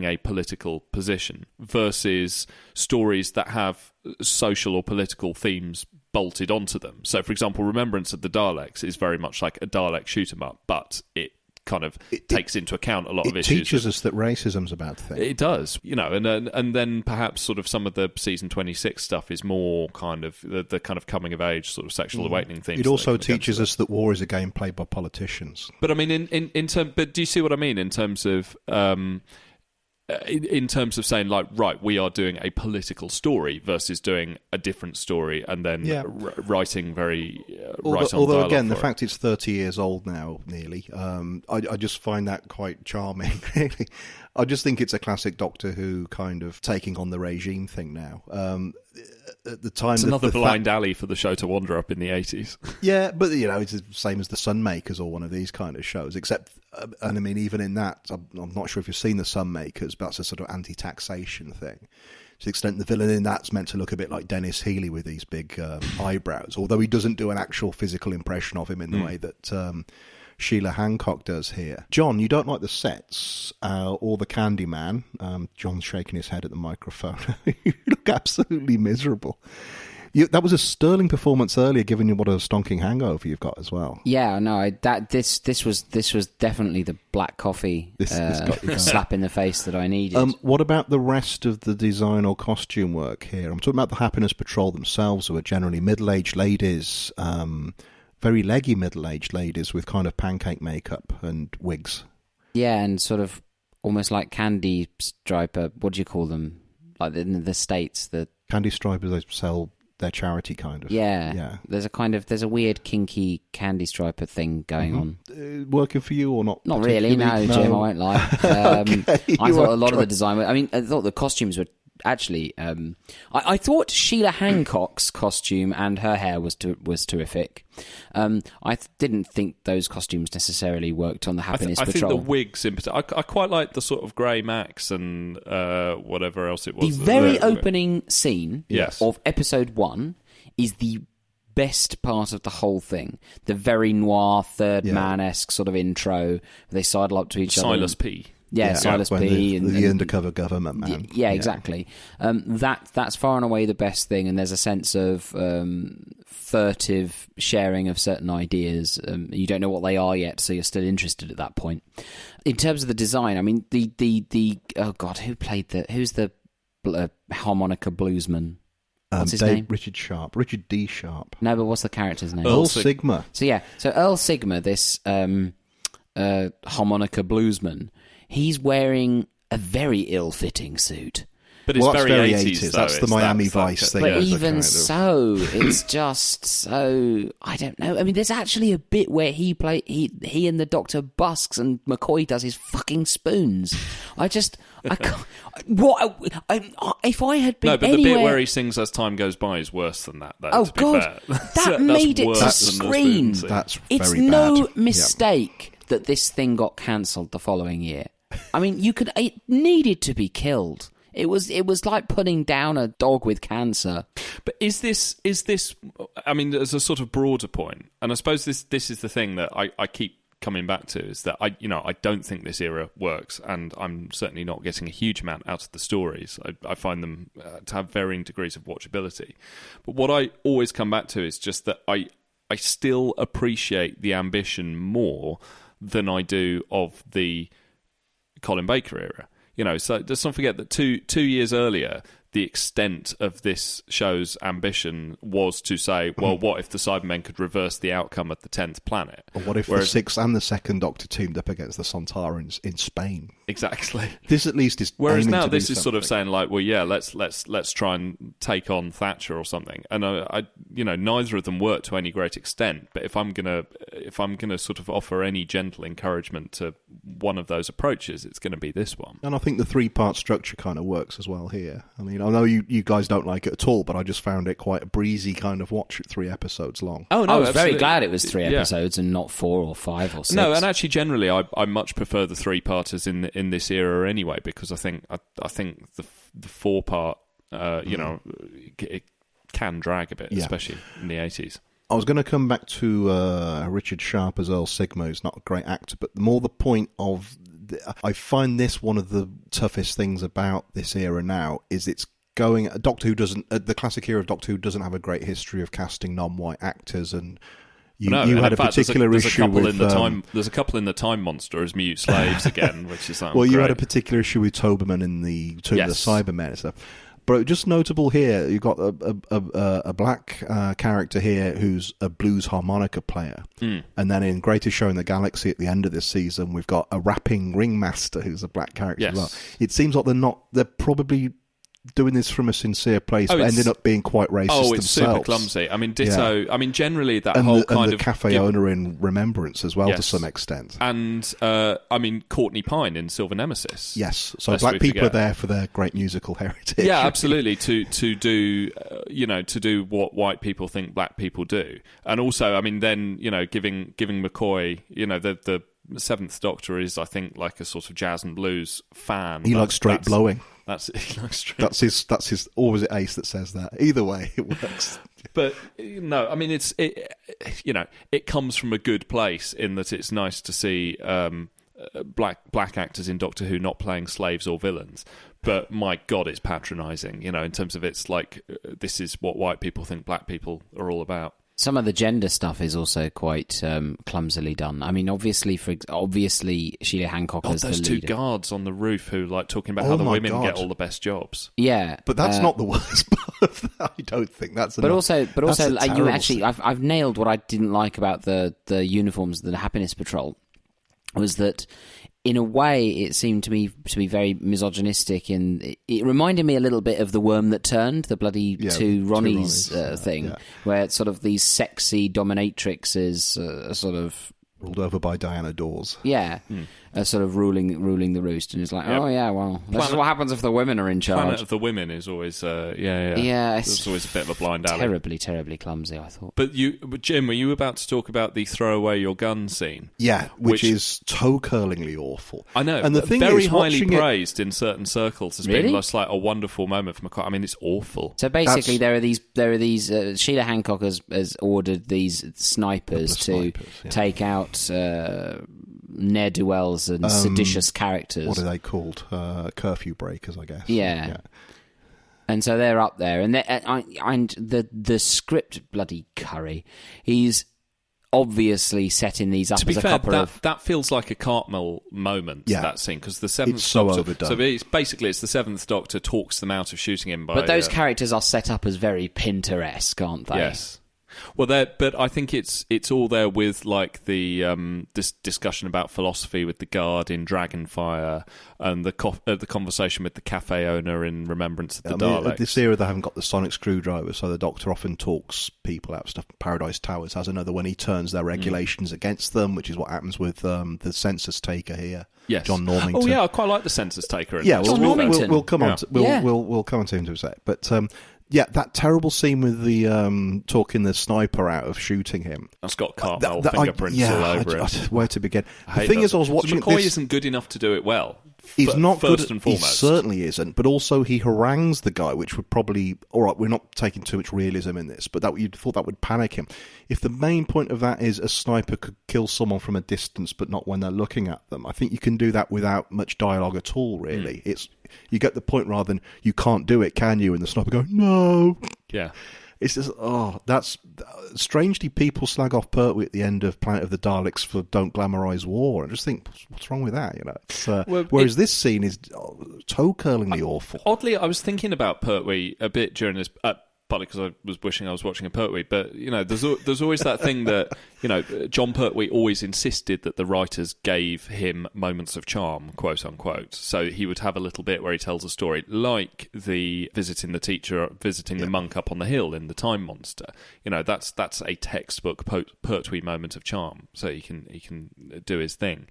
a political position versus stories that have social or political themes bolted onto them. So, for example, Remembrance of the Daleks is very much like a Dalek shoot 'em up, but it kind of takes into account a lot of It issues. teaches us that racism's a bad thing. It does, and then perhaps sort of some of the season 26 stuff is more kind of the kind of coming of age, sort of sexual awakening themes. It also teaches us that war is a game played by politicians. But I mean, but do you see what I mean in terms of? In terms of saying, like, right, we are doing a political story versus doing a different story and then writing very although again, the fact it's 30 years old now, nearly, I just find that quite charming, really. I just think it's a classic Doctor Who kind of taking on the regime thing now. At the time, it's another blind alley for the show to wander up in the 80s. Yeah, but it's the same as the Sunmakers or one of these kind of shows, except, and I mean, even in that, I'm not sure if you've seen the Sunmakers, but that's a sort of anti-taxation thing. To the extent the villain in that's meant to look a bit like Dennis Healy with these big eyebrows, although he doesn't do an actual physical impression of him in the way that Sheila Hancock does here. John, you don't like the sets or the Candyman. John's shaking his head at the microphone. You look absolutely miserable. That was a sterling performance earlier, given you what a stonking hangover you've got as well. Yeah, no, this was definitely the black coffee slap in the face that I needed. What about the rest of the design or costume work here? I'm talking about the Happiness Patrol themselves, who are generally middle-aged ladies, very leggy middle-aged ladies with kind of pancake makeup and wigs. Yeah, and sort of almost like Candy Striper. What do you call them? Like in the States, the Candy Stripers, they sell their charity kind of. Yeah. There's a weird kinky Candy Striper thing going on. Working for you or not? Not really, no, Jim, I won't lie. Okay, I thought a lot of the design, I thought the costumes were actually, I thought Sheila Hancock's costume and her hair was terrific. I didn't think those costumes necessarily worked on the Happiness Patrol. I think the wigs in particular, I quite like the sort of grey Max and whatever else it was. The very opening scene of episode 1 is the best part of the whole thing. The very noir, third man-esque sort of intro. They sidle up to each other. Silas P. Yeah, Silas P. The undercover government man. Yeah, exactly. That's far and away the best thing, and there's a sense of furtive sharing of certain ideas. You don't know what they are yet, so you're still interested at that point. In terms of the design, I mean, the oh god, who's the harmonica bluesman? What's his name? Richard D. Sharp. No, but what's the character's name? Earl Sigma. So Earl Sigma, this harmonica bluesman. He's wearing a very ill-fitting suit. But it's very 80s, though. That's the Miami Vice thing. But even so, it's just so... I don't know. I mean, there's actually a bit where he and the Doctor busks and McCoy does his fucking spoons. I can't... if I had been No, but anywhere... the bit where he sings As Time Goes By is worse than that, though, Oh, to be God. fair. That made it to screen. That's it's very no bad. mistake that this thing got cancelled the following year. I mean, it needed to be killed. It was like putting down a dog with cancer. But is this? I mean, as a sort of broader point, and I suppose this is the thing that I keep coming back to, is that I don't think this era works, and I'm certainly not getting a huge amount out of the stories. I find them to have varying degrees of watchability. But what I always come back to is just that I still appreciate the ambition more than I do of the Colin Baker era. So let's not forget that two years earlier, the extent of this show's ambition was to say, well, what if the Cybermen could reverse the outcome of the 10th planet? Or what if the 6th and the 2nd Doctor teamed up against the Sontarans in Spain? Exactly. This at least is. Whereas now this is something. sort of saying, like, well, yeah, let's try and take on Thatcher or something. And I neither of them work to any great extent. But if I'm gonna sort of offer any gentle encouragement to one of those approaches, it's going to be this one. And I think the 3-part structure kind of works as well here. I mean, I know you guys don't like it at all, but I just found it quite a breezy kind of watch at 3 episodes long. Oh no, I was absolutely. very glad it was 3 episodes and not 4 or 5 or 6. No, and actually, generally, I much prefer the 3-parters in this era anyway, because I think the 4-part, it can drag a bit, especially in the 80s. I was going to come back to Richard Sharp as Earl Sigma, who's not a great actor, but more the point of... I find this one of the toughest things about this era now, is it's going... Doctor Who doesn't... the classic era of Doctor Who doesn't have a great history of casting non-white actors, and You had a particular issue with... There's a couple in the Time Monster as mute slaves again, which is like, well, you great. had a particular issue with Toberman in the Tomb of the Cybermen and stuff. But just notable here, you've got a black character here who's a blues harmonica player. And then in Greatest Show in the Galaxy at the end of this season, we've got a rapping ringmaster who's a black character as well. It seems like they're probably doing this from a sincere place, but ended up being quite racist themselves. Oh, it's super clumsy. I mean, ditto. Yeah. I mean, generally that whole kind of... the cafe owner in Remembrance as well, to some extent. And, I mean, Courtney Pine in Silver Nemesis. Yes. So black people are there for their great musical heritage. Yeah, absolutely. To do, to do what white people think black people do. And also, I mean, then, giving McCoy, the Seventh Doctor is, I think, like a sort of jazz and blues fan. He likes straight blowing. That's his. Or was it Ace that says that? Either way, it works. But no, I mean it comes from a good place in that it's nice to see black actors in Doctor Who not playing slaves or villains. But my God, it's patronising. In terms of it's like this is what white people think black people are all about. Some of the gender stuff is also quite clumsily done. I mean, obviously, Sheila Hancock as the leader. Those two guards on the roof who talking about how the women get all the best jobs. Yeah, but that's not the worst part of that. I don't think that's. But also, you actually, I've nailed what I didn't like about the uniforms, the Happiness Patrol, was that. In a way, it seemed to me to be very misogynistic, and it reminded me a little bit of The Worm That Turned, the bloody two Ronnies thing, where it's sort of these sexy dominatrixes sort of... ruled over by Diana Dawes. Yeah, sort of ruling the roost, and it's like, oh yeah, well, this is what happens if the women are in charge. Planet of the Women is always, it's always a bit of a blind alley. Terribly clumsy, I thought. But Jim, were you about to talk about the throw away your gun scene? Yeah, which is toe-curlingly awful. I know, and the thing very is, highly praised in certain circles as being just like a wonderful moment for McCoy. I mean, it's awful. So basically, there are these. Sheila Hancock has ordered these snipers to take out ne'er-do-wells and seditious characters. What are they called? Curfew breakers, I guess. Yeah. And so they're up there, and the script bloody curry. He's obviously setting these up as a couple of... that feels like a Cartmel moment, that scene, because the Seventh it's so Doctor... overdone. So it's the Seventh Doctor talks them out of shooting him by... But those characters are set up as very Pinteresque, aren't they? Yes. Well, but I think it's all there with like the this discussion about philosophy with the guard in Dragonfire and the conversation with the cafe owner in Remembrance of the Daleks. This era they haven't got the sonic screwdriver, so the Doctor often talks people out of stuff. Paradise Towers has another when he turns their regulations against them, which is what happens with the census taker here. Yes. John Normington. Oh yeah, I quite like the census taker. We'll come on. We'll come on to him in a sec, but. Yeah, that terrible scene with the talking the sniper out of shooting him. That's got Cartmel fingerprints all over it. Where to begin? The thing is, I was watching. McCoy isn't good enough to do it well. He's not first good. And foremost. He certainly isn't. But also, he harangues the guy, which would probably. All right, we're not taking too much realism in this, but you'd thought that would panic him. If the main point of that is a sniper could kill someone from a distance, but not when they're looking at them, I think you can do that without much dialogue at all. Really, you get the point rather than you can't do it, can you? And the sniper go, no. Yeah. It's just, that's... Strangely, people slag off Pertwee at the end of Planet of the Daleks for don't glamorise war. I just think, what's wrong with that? Whereas this scene is toe-curlingly awful. Oddly, I was thinking about Pertwee a bit during this... partly because I was wishing I was watching a Pertwee, but there's always that thing that John Pertwee always insisted that the writers gave him moments of charm, quote unquote. So he would have a little bit where he tells a story, like the visiting the teacher, visiting the monk up on the hill in the Time Monster. That's a textbook Pertwee moment of charm. So he can do his thing,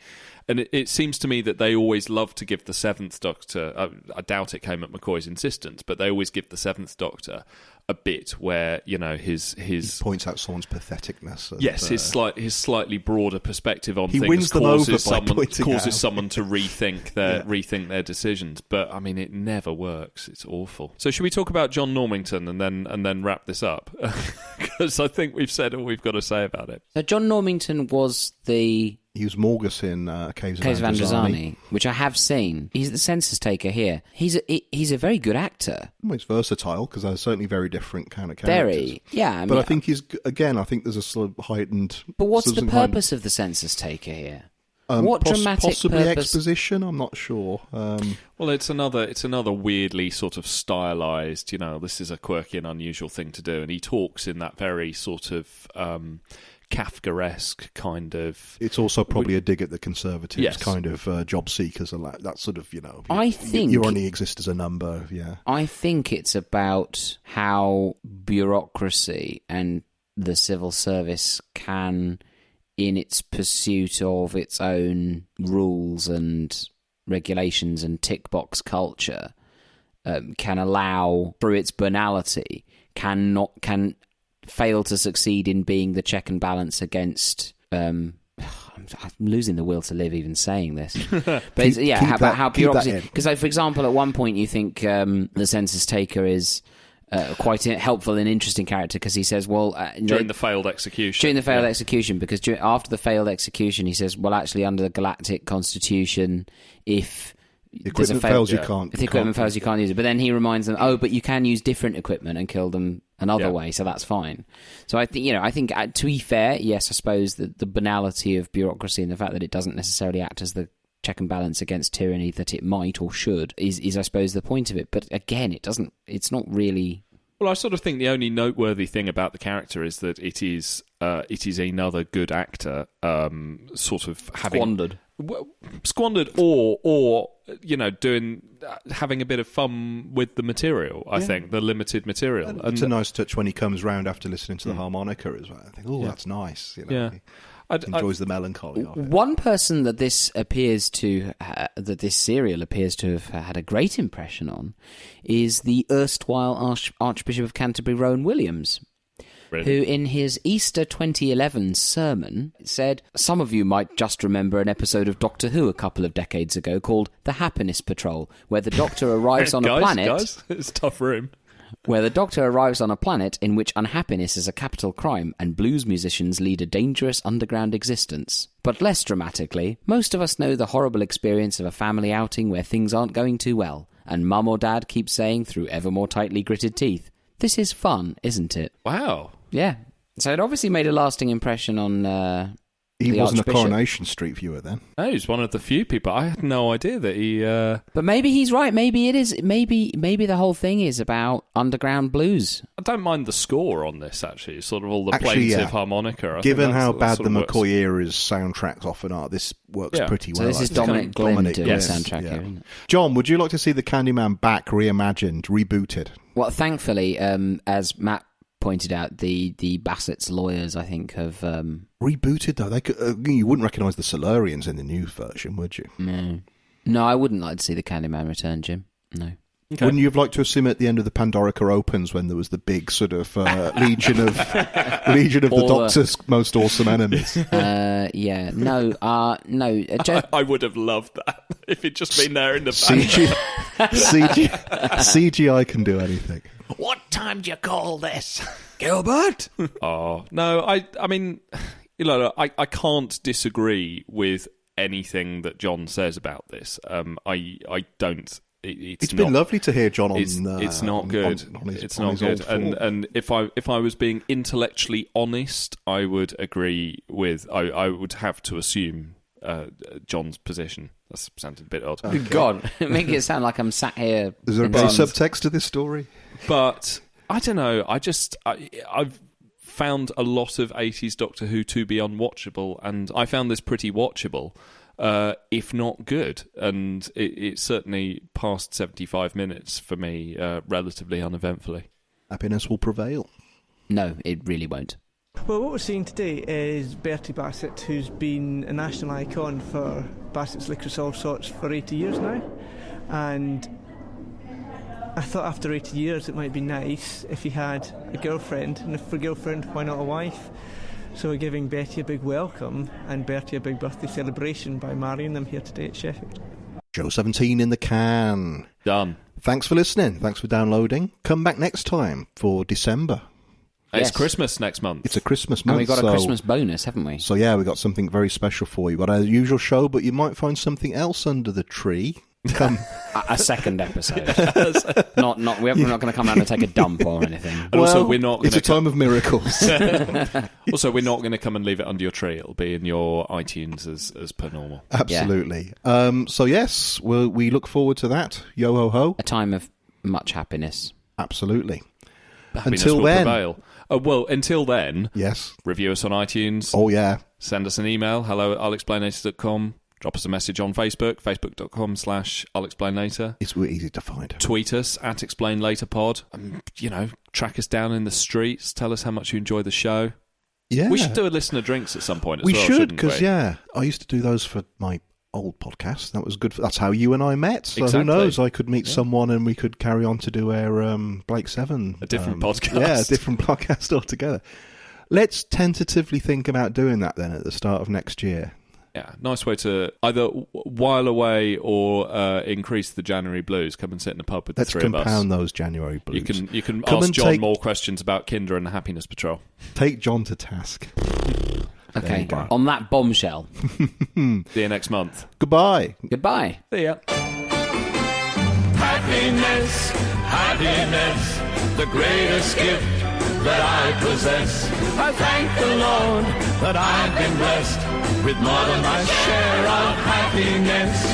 and it seems to me that they always love to give the Seventh Doctor. I doubt it came at McCoy's insistence, but they always give the Seventh Doctor a bit where he points out someone's patheticness. And, yes, his slightly broader perspective on he things wins them causes over someone to rethink their decisions. But I mean, it never works. It's awful. So should we talk about John Normington and then wrap this up? Because I think we've said all we've got to say about it. So John Normington was the He was Morgus in Caves of Androzani, which I have seen. He's the census taker here. He's a very good actor. Well, he's versatile because they're certainly very different kind of characters. Very, yeah. But I think I think there's a sort of heightened... But what's the purpose of the census taker here? What dramatic possibly purpose? Exposition? I'm not sure. Well, it's another weirdly sort of stylized. This is a quirky and unusual thing to do, and he talks in that very sort of Kafkaesque kind of... It's also probably a dig at the Conservatives, yes. kind of job seekers and that sort of, I think you only exist as a number, yeah. I think it's about how bureaucracy and the civil service can, in its pursuit of its own rules and regulations and tick box culture, can allow, through its banality, can fail to succeed in being the check and balance against... I'm losing the will to live even saying this. But how bureaucracy... Because, for example, at one point you think the census taker is quite a helpful and interesting character because he says, well... during the failed execution. During the failed execution, because after the failed execution, he says, well, actually, under the Galactic Constitution, if... The equipment fails, you can't. If the equipment fails, you can't use it. But then he reminds them, but you can use different equipment and kill them another way, so that's fine. So I think, to be fair, yes, I suppose the banality of bureaucracy and the fact that it doesn't necessarily act as the check and balance against tyranny that it might or should is I suppose, the point of it. But again, it's not really... Well, I sort of think the only noteworthy thing about the character is that it is another good actor sort of having... Squandered or having a bit of fun with the material. I think the limited material. And it's a nice touch when he comes round after listening to the harmonica as well. I think, that's nice. He enjoys the melancholy of it. One person that this serial appears to have had a great impression on is the erstwhile Archbishop of Canterbury, Rowan Williams. Really? Who, in his Easter 2011 sermon, said, some of you might just remember an episode of Doctor Who a couple of decades ago called The Happiness Patrol, where the Doctor arrives on a planet... Guys, it's tough for him. Where the Doctor arrives on a planet in which unhappiness is a capital crime and blues musicians lead a dangerous underground existence. But less dramatically, most of us know the horrible experience of a family outing where things aren't going too well, and Mum or Dad keeps saying through ever more tightly gritted teeth, "This is fun, isn't it?" Wow. Yeah. So it obviously made a lasting impression on he wasn't Archbishop. a Coronation Street viewer then. No, he's one of the few people. I had no idea that he... But maybe he's right. Maybe it is. Maybe the whole thing is about underground blues. I don't mind the score on this, actually. Sort of all the plaintive harmonica. Given how bad the McCoy era's soundtracks often are, this works pretty well. So this is Dominic Glynn doing the soundtrack here, isn't it? John, would you like to see the Candyman back, reimagined, rebooted? Well, thankfully, as Matt pointed out, the Bassett's lawyers, I think, have... rebooted, though? They could, you wouldn't recognise the Silurians in the new version, would you? No, I wouldn't like to see the Candyman return, Jim. No. Okay. Wouldn't you have liked to have seen at the end of the Pandorica Opens when there was the big sort of legion of the Doctor's most awesome enemies? Yeah, no. I would have loved that if it'd just been there in the CGI can do anything. What time do you call this, Gilbert? Oh no, I mean, I can't disagree with anything that John says about this. I don't. It's been lovely to hear John on. It's not good. It's not good. And if I was being intellectually honest, I would agree with. I would have to assume John's position. That sounded a bit odd. Okay. God, make it sound like I'm sat here. Is there a bit of subtext to this story? But I don't know. I've found a lot of 80s Doctor Who to be unwatchable, and I found this pretty watchable. If not good, and it certainly passed 75 minutes for me relatively uneventfully. Happiness will prevail. No, it really won't. Well, what we're seeing today is Bertie Bassett, who's been a national icon for Bassett's Licorice All Sorts for 80 years now, and I thought after 80 years it might be nice if he had a girlfriend, and if for a girlfriend, why not a wife? So we're giving Betty a big welcome and Bertie a big birthday celebration by marrying them here today at Sheffield. Show 17 in the can. Done. Thanks for listening. Thanks for downloading. Come back next time for December. Yes. It's Christmas next month. It's a Christmas month. And we've got a Christmas bonus, haven't we? So yeah, we got something very special for you. We've got our usual show, but you might find something else under the tree. A second episode. We're not going to come around and take a dump or anything. And also, we're not. It's a time of miracles. Also, we're not going to come and leave it under your tree. It'll be in your iTunes as per normal. Absolutely. Yeah. So yes, we look forward to that. Yo ho ho. A time of much happiness. Absolutely. Happiness Until will then. Prevail. Well, until then. Yes. Review us on iTunes. Oh yeah. Send us an email. hello@illexplainator.com. Drop us a message on Facebook, facebook.com/I'llExplainLater. It's really easy to find. Tweet us @ExplainLaterPod. Track us down in the streets. Tell us how much you enjoy the show. Yeah. We should do a listener drinks at some point as well, We should, shouldn't we? because, I used to do those for my old podcast. That was good. That's how you and I met. So Exactly. who knows? I could meet someone and we could carry on to do our Blake 7. A different podcast. Yeah, a different podcast altogether. Let's tentatively think about doing that then at the start of next year. Yeah, nice way to either while away or increase the January blues. Come and sit in a pub with the three of us. Let's compound those January blues. You can Come ask and John more questions about Kinder and the Happiness Patrol. Take John to task. Okay, on that bombshell. See you next month. Goodbye. Goodbye. See ya. Happiness, happiness, the greatest gift that I possess. I thank the Lord that I've been blessed with more than my share of happiness.